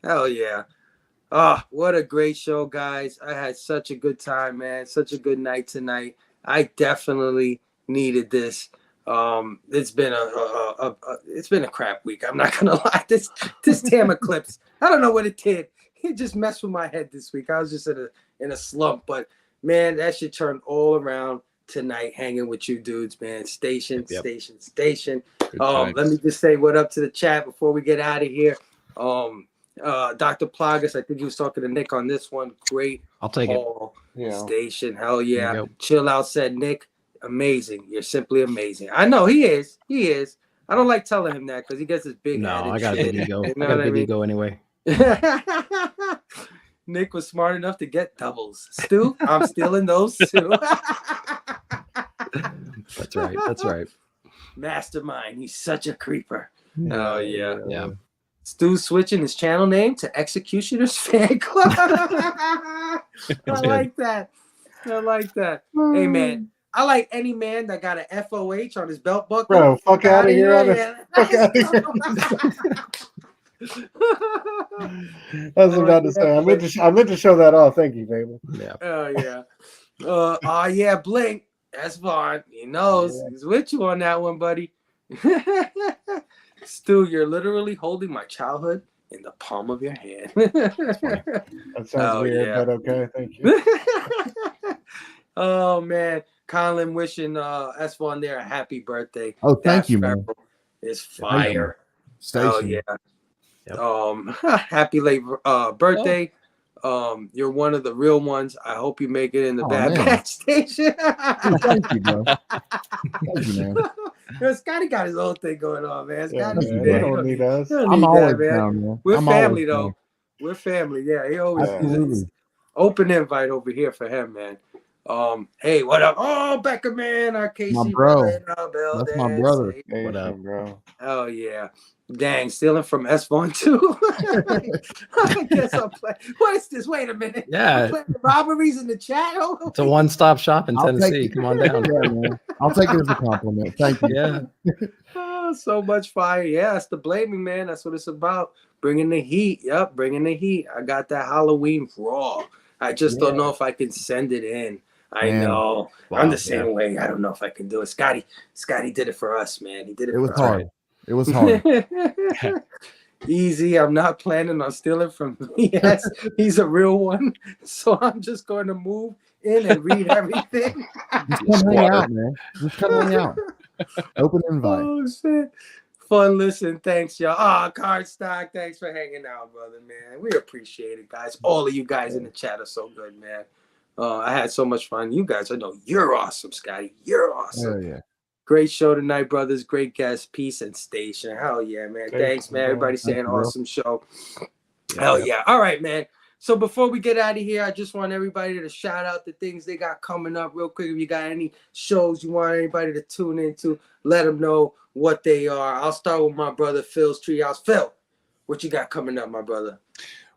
Speaker 3: Hell yeah. Oh, what a great show, guys. I had such a good time, man. Such a good night tonight. I definitely needed this. It's been a crap week. I'm not gonna lie. This damn eclipse. I don't know what it did. It just messed with my head this week. I was just in a slump, but man, that shit turned all around tonight hanging with you dudes, man. Station.
Speaker 8: Good
Speaker 3: Let
Speaker 8: times.
Speaker 3: me just say what up to the chat before we get out of here. Dr. Plagas, I think he was talking to Nick on this one. Great
Speaker 5: I'll take it.
Speaker 3: call.
Speaker 6: Yeah.
Speaker 3: Station. Hell
Speaker 5: There
Speaker 3: yeah.
Speaker 5: you go.
Speaker 3: Chill out, said Nick. amazing. You're simply amazing. I know he is. He is. I don't like telling him that because he gets this big
Speaker 5: No,
Speaker 3: head.
Speaker 5: I got a big ego.
Speaker 3: You
Speaker 5: I
Speaker 3: know
Speaker 5: got a
Speaker 3: what I
Speaker 5: big
Speaker 3: mean?
Speaker 5: ego anyway.
Speaker 3: Nick was smart enough to get doubles. Stu, I'm stealing those too.
Speaker 5: That's right. That's right.
Speaker 3: Mastermind. He's such a creeper. Oh yeah.
Speaker 5: Yeah.
Speaker 3: Stu's switching his channel name to Executioners Fan Club. I like that. I like that. Hey man, I like any man that got an FOH on his belt buckle.
Speaker 6: Bro, fuck out of here. Fuck out of here. I was about to say, I meant to show that off. Thank you, Fable.
Speaker 5: Yeah.
Speaker 3: Oh yeah. Yeah, Blink. That's fine. He knows. He's with you on that one, buddy. Stu, you're literally holding my childhood in the palm of your hand.
Speaker 6: That sounds weird, but okay. Thank you.
Speaker 3: Oh man, Colin wishing S1 there a happy birthday.
Speaker 7: Oh, thank you, man.
Speaker 3: It's fire.
Speaker 7: Station.
Speaker 3: Oh yeah. Happy late birthday. You're one of the real ones. I hope you make it in the Bad Batch station.
Speaker 7: Thank you, bro. Thank you, man.
Speaker 3: Scotty got his own thing going on, man. Scotty's
Speaker 6: They don't need us.
Speaker 7: I'm always down, man.
Speaker 3: We're
Speaker 7: I'm
Speaker 3: family,
Speaker 7: always
Speaker 3: though.
Speaker 7: down.
Speaker 3: We're family. Yeah, he always
Speaker 7: Absolutely.
Speaker 3: open invite over here for him, man. Hey, what up? Oh, Becca, man, our KC
Speaker 7: My bro.
Speaker 3: brother in our building.
Speaker 7: That's my brother.
Speaker 3: Hey,
Speaker 5: What up,
Speaker 6: bro?
Speaker 3: Oh yeah. Dang, stealing from S1 too. I guess I'm playing. What is this? Wait a minute.
Speaker 5: Yeah.
Speaker 3: I'm playing robberies in the chat.
Speaker 5: It's a one-stop shop in
Speaker 7: I'll take
Speaker 5: Tennessee.
Speaker 7: it.
Speaker 5: Come on down.
Speaker 7: Yeah, man. I'll take it as a compliment. Thank you.
Speaker 5: Yeah.
Speaker 3: Oh, so much fire. Yeah, it's the blaming, man. That's what it's about. Bringing the heat. Yep, bringing the heat. I got that Halloween raw. I just don't know if I can send it in. I know.
Speaker 5: Wow,
Speaker 3: I'm the same way. I don't know if I can do it. Scotty did it for us, man. He did it.
Speaker 7: It was
Speaker 3: for
Speaker 7: hard. It was hard.
Speaker 3: Easy. I'm not planning on stealing from yes, he's a real one. So I'm just going to move in and read everything.
Speaker 7: Just come hang out, man. Just come hang out. Open invite.
Speaker 3: Oh shit. Fun listen. Thanks, y'all. Card Stock. Thanks for hanging out, brother, man. We appreciate it, guys. All of you guys in the chat are so good, man. I had so much fun. You guys, I know you're awesome, Scotty. You're awesome.
Speaker 7: Oh, yeah.
Speaker 3: Great show tonight, brothers. Great guest. Peace and station. Hell yeah, man. Thanks, man. Everybody saying awesome show. Hell yeah. All right, man. So before we get out of here, I just want everybody to shout out the things they got coming up real quick. If you got any shows you want anybody to tune into, let them know what they are. I'll start with my brother Phil's Treehouse. Phil, what you got coming up, my brother?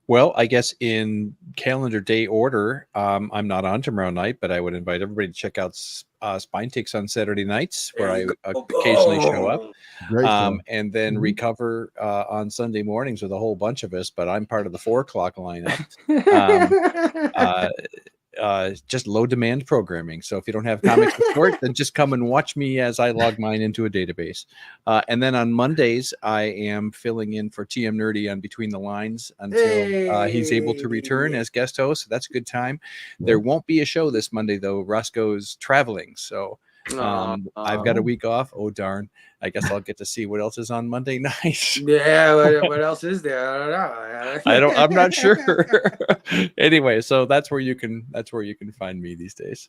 Speaker 8: Well, I guess in calendar day order, I'm not on tomorrow night, but I would invite everybody to check out Spine Takes on Saturday nights, where I occasionally show up.
Speaker 7: Great
Speaker 8: and then recover on Sunday mornings with a whole bunch of us, but I'm part of the 4 o'clock lineup. Just low demand programming. So if you don't have comics to sport, then just come and watch me as I log mine into a database. And then on Mondays, I am filling in for TM Nerdy on Between the Lines until he's able to return as guest host. So that's a good time. There won't be a show this Monday, though. Roscoe's traveling. So I've got a week off. Oh, darn. I guess I'll get to see what else is on Monday night.
Speaker 3: Yeah, what else is there? I don't know.
Speaker 8: I'm not sure. Anyway, so that's where you can find me these days.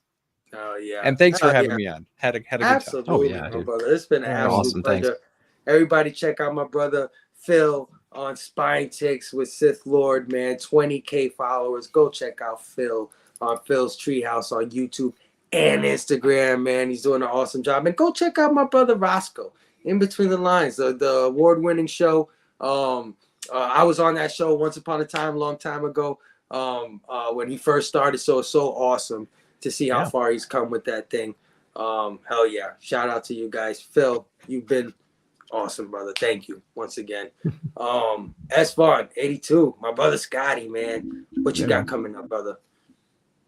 Speaker 3: Oh yeah.
Speaker 8: And thanks for having me on. Had a good
Speaker 3: Absolutely,
Speaker 8: time.
Speaker 5: Oh, yeah,
Speaker 3: my
Speaker 5: dude.
Speaker 3: brother. It's been an absolute
Speaker 5: Awesome,
Speaker 3: pleasure.
Speaker 5: thanks.
Speaker 3: Everybody check out my brother Phil on Spine Ticks with Sith Lord, man. 20K followers. Go check out Phil on Phil's Treehouse on YouTube and Instagram, man. He's doing an awesome job. And go check out my brother Roscoe, In Between the Lines, the award-winning show. I was on that show once upon a time, a long time ago, when he first started. So it's so awesome to see how far he's come with that thing. Hell yeah. Shout out to you guys. Phil, you've been awesome, brother. Thank you once again. S-Vaughn82, my brother Scotty, man. What you got coming up, brother?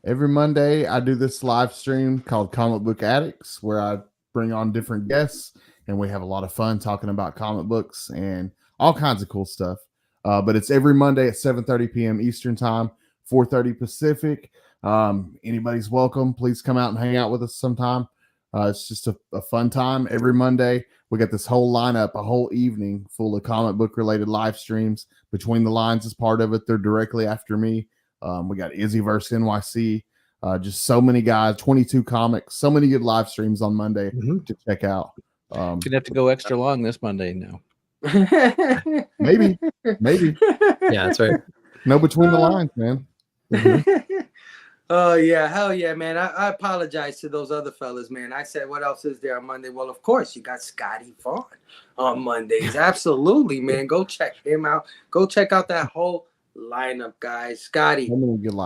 Speaker 7: Every Monday, I do this live stream called Comic Book Addicts, where I bring on different guests, and we have a lot of fun talking about comic books and all kinds of cool stuff. But it's every Monday at 7:30 p.m. Eastern Time, 4:30 Pacific. Anybody's welcome. Please come out and hang out with us sometime. It's just a fun time every Monday. We got this whole lineup, a whole evening full of comic book related live streams. Between the Lines is part of it. They're directly after me. We got Izzy vs. NYC. Just so many guys, 22 comics, so many good live streams on Monday to check out.
Speaker 8: Gonna have to go extra long this Monday now.
Speaker 7: Maybe.
Speaker 5: Yeah, that's right.
Speaker 7: No between the lines, man.
Speaker 3: Oh yeah, hell yeah, man. I apologize to those other fellas, man. I said, what else is there on Monday? Well, of course, you got Scotty Vaughn on Mondays. Absolutely, man. Go check him out. Go check out that whole lineup, guys. Scotty,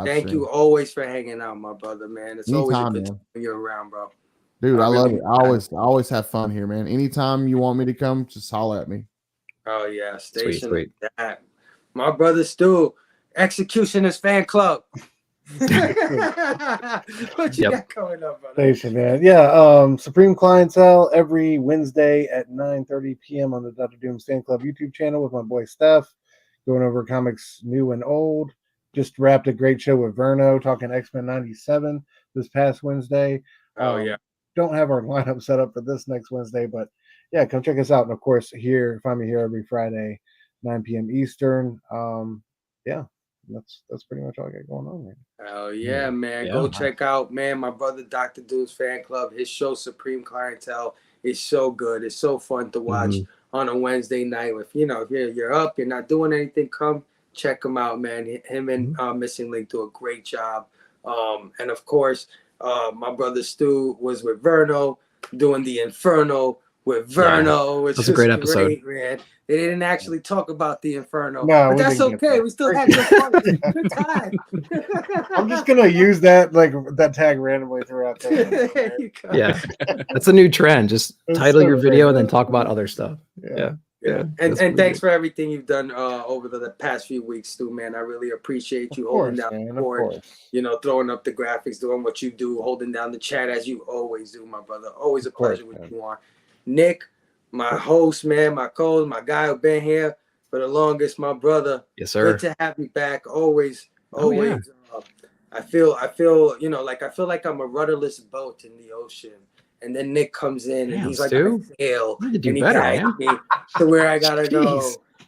Speaker 3: thank you always for hanging out, my brother, man. It's always a good time when you're around, bro.
Speaker 7: Dude, I love it. I always have fun here, man. Anytime you want me to come, just holler at me.
Speaker 3: Oh yeah, station
Speaker 5: sweet.
Speaker 3: that. My brother Stu, Executioners Fan Club. What you got going up, brother?
Speaker 6: Station, man. Yeah, Supreme Clientele every Wednesday at 9:30 p.m. on the Dr. Doom Fan Club YouTube channel with my boy Steph, going over comics new and old. Just wrapped a great show with Verno talking X-Men 97 this past Wednesday.
Speaker 3: Oh yeah.
Speaker 6: Don't have our lineup set up for this next Wednesday, but yeah, come check us out. And of course, find me here every Friday, 9 p.m. Eastern. Yeah, that's pretty much all I got going on right now.
Speaker 3: Oh yeah, man. Go check out, man, my brother Dr. Doom's Fan Club. His show Supreme Clientele is so good. It's so fun to watch on a Wednesday night. If you're up, you're not doing anything, come check him out, man. Him and Missing Link do a great job. And of course, my brother Stu was with Verno doing the Inferno with Verno, which was a great episode. Man. They didn't actually talk about the Inferno, but that's okay. We still had good time.
Speaker 6: I'm just gonna use that tag randomly throughout.
Speaker 5: Yeah, that's a new trend. Just title your video and then talk about other stuff. Yeah.
Speaker 3: And thanks for everything you've done over the past few weeks, Stu, man. I really appreciate you holding down the board, throwing up the graphics, doing what you do, holding down the chat as you always do, my brother. Always a pleasure with you on. Nick, my host, man, my co-host, my guy who's been here for the longest, my brother.
Speaker 5: Yes, sir.
Speaker 3: Good to have you back. Always. I feel like I'm a rudderless boat in the ocean. And then Nick comes in and he's like, I fail. And he guides me to where I gotta go.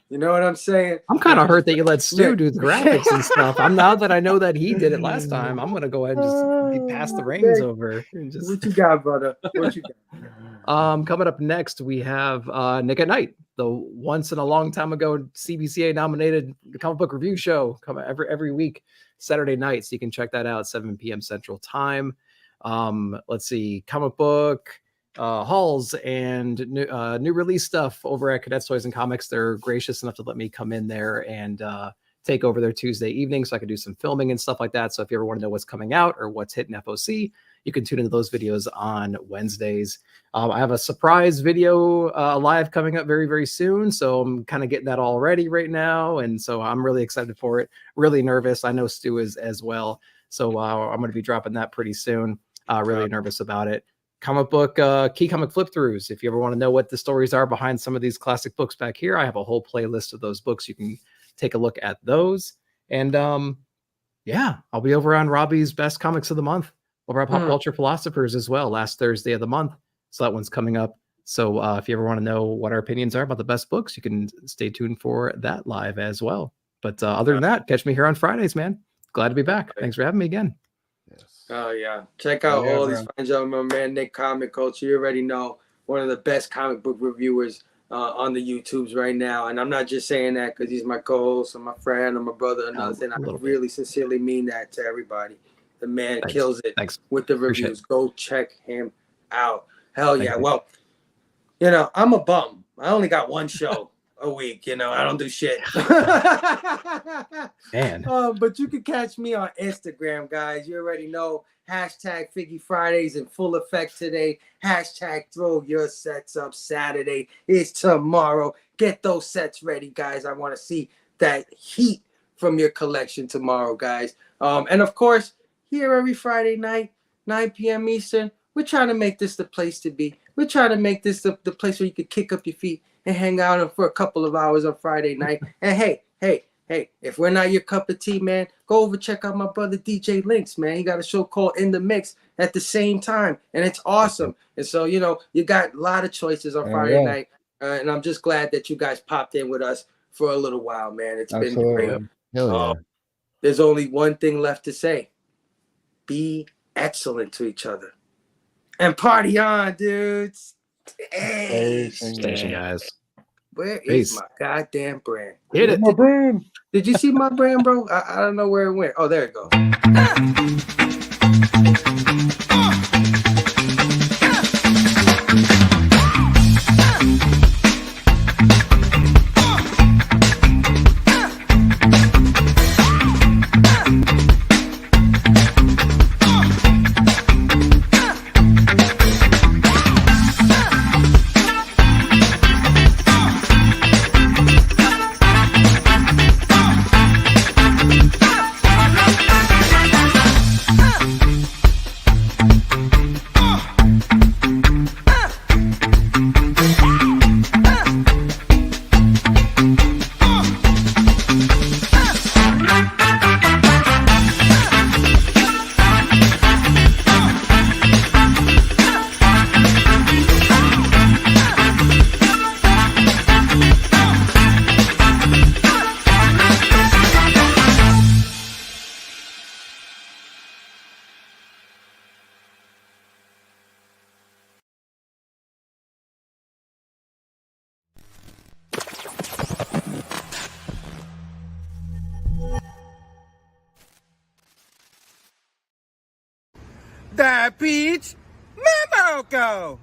Speaker 3: You know what I'm saying?
Speaker 5: I'm kind of hurt that you let Stu do the graphics and stuff. Now that I know that he did it last time, I'm gonna go ahead and just pass the reins over.
Speaker 3: What you got, brother? What you got?
Speaker 5: Coming up next, we have Nick at Night, the once in a long time ago CBCA nominated comic book review show, coming every week, Saturday night. So you can check that out, 7 p.m. Central Time. Let's see, comic book hauls and new release stuff over at Cadets Toys and Comics. They're gracious enough to let me come in there and take over their Tuesday evening so I can do some filming and stuff like that. So if you ever want to know what's coming out or what's hitting FOC, you can tune into those videos on Wednesdays. I have a surprise video live coming up very, very soon. So I'm kind of getting that all ready right now. And so I'm really excited for it. Really nervous. I know Stu is as well. So I'm going to be dropping that pretty soon. Really nervous about it. Comic book, key comic flip throughs. If you ever want to know what the stories are behind some of these classic books back here, I have a whole playlist of those books. You can take a look at those. And yeah, I'll be over on Robbie's Best Comics of the Month over at Pop Culture Philosophers as well, last Thursday of the month. So that one's coming up. So if you ever want to know what our opinions are about the best books, you can stay tuned for that live as well. But other than that, catch me here on Fridays, man. Glad to be back. Thanks for having me again.
Speaker 3: Oh yeah, check out all these fine gentlemen, man. Nick Comic Culture, you already know, one of the best comic book reviewers on the YouTubes right now. And I'm not just saying that because he's my co-host or my friend or my brother or nothing. I really sincerely mean that to everybody. The man kills it with the reviews. Go check him out. Hell yeah. Well, I'm a bum. I only got one show a week. I don't do shit.
Speaker 5: Man.
Speaker 3: But you can catch me on Instagram, guys. You already know. Hashtag Figgy Fridays in full effect today. Hashtag throw your sets up Saturday. It's tomorrow. Get those sets ready, guys. I want to see that heat from your collection tomorrow, guys. And of course, here every Friday night, 9 p.m. Eastern, we're trying to make this the place to be. We're trying to make this the place where you can kick up your feet and hang out for a couple of hours on Friday night. And hey, if we're not your cup of tea, man, go over check out my brother DJ Links, man. He got a show called In the Mix at the same time, and it's awesome. And so, you got a lot of choices on Friday night, and I'm just glad that you guys popped in with us for a little while, man. It's been great.
Speaker 7: Hell yeah.
Speaker 3: There's only one thing left to say. be excellent to each other. And party on, dudes. Hey,
Speaker 5: Station guys.
Speaker 3: where is
Speaker 5: Peace.
Speaker 3: my goddamn brand?
Speaker 5: Hit it.
Speaker 6: My brand.
Speaker 3: Did you see my brand, bro? I don't know where it went. Oh, there it goes.
Speaker 11: That beach, Mambo go!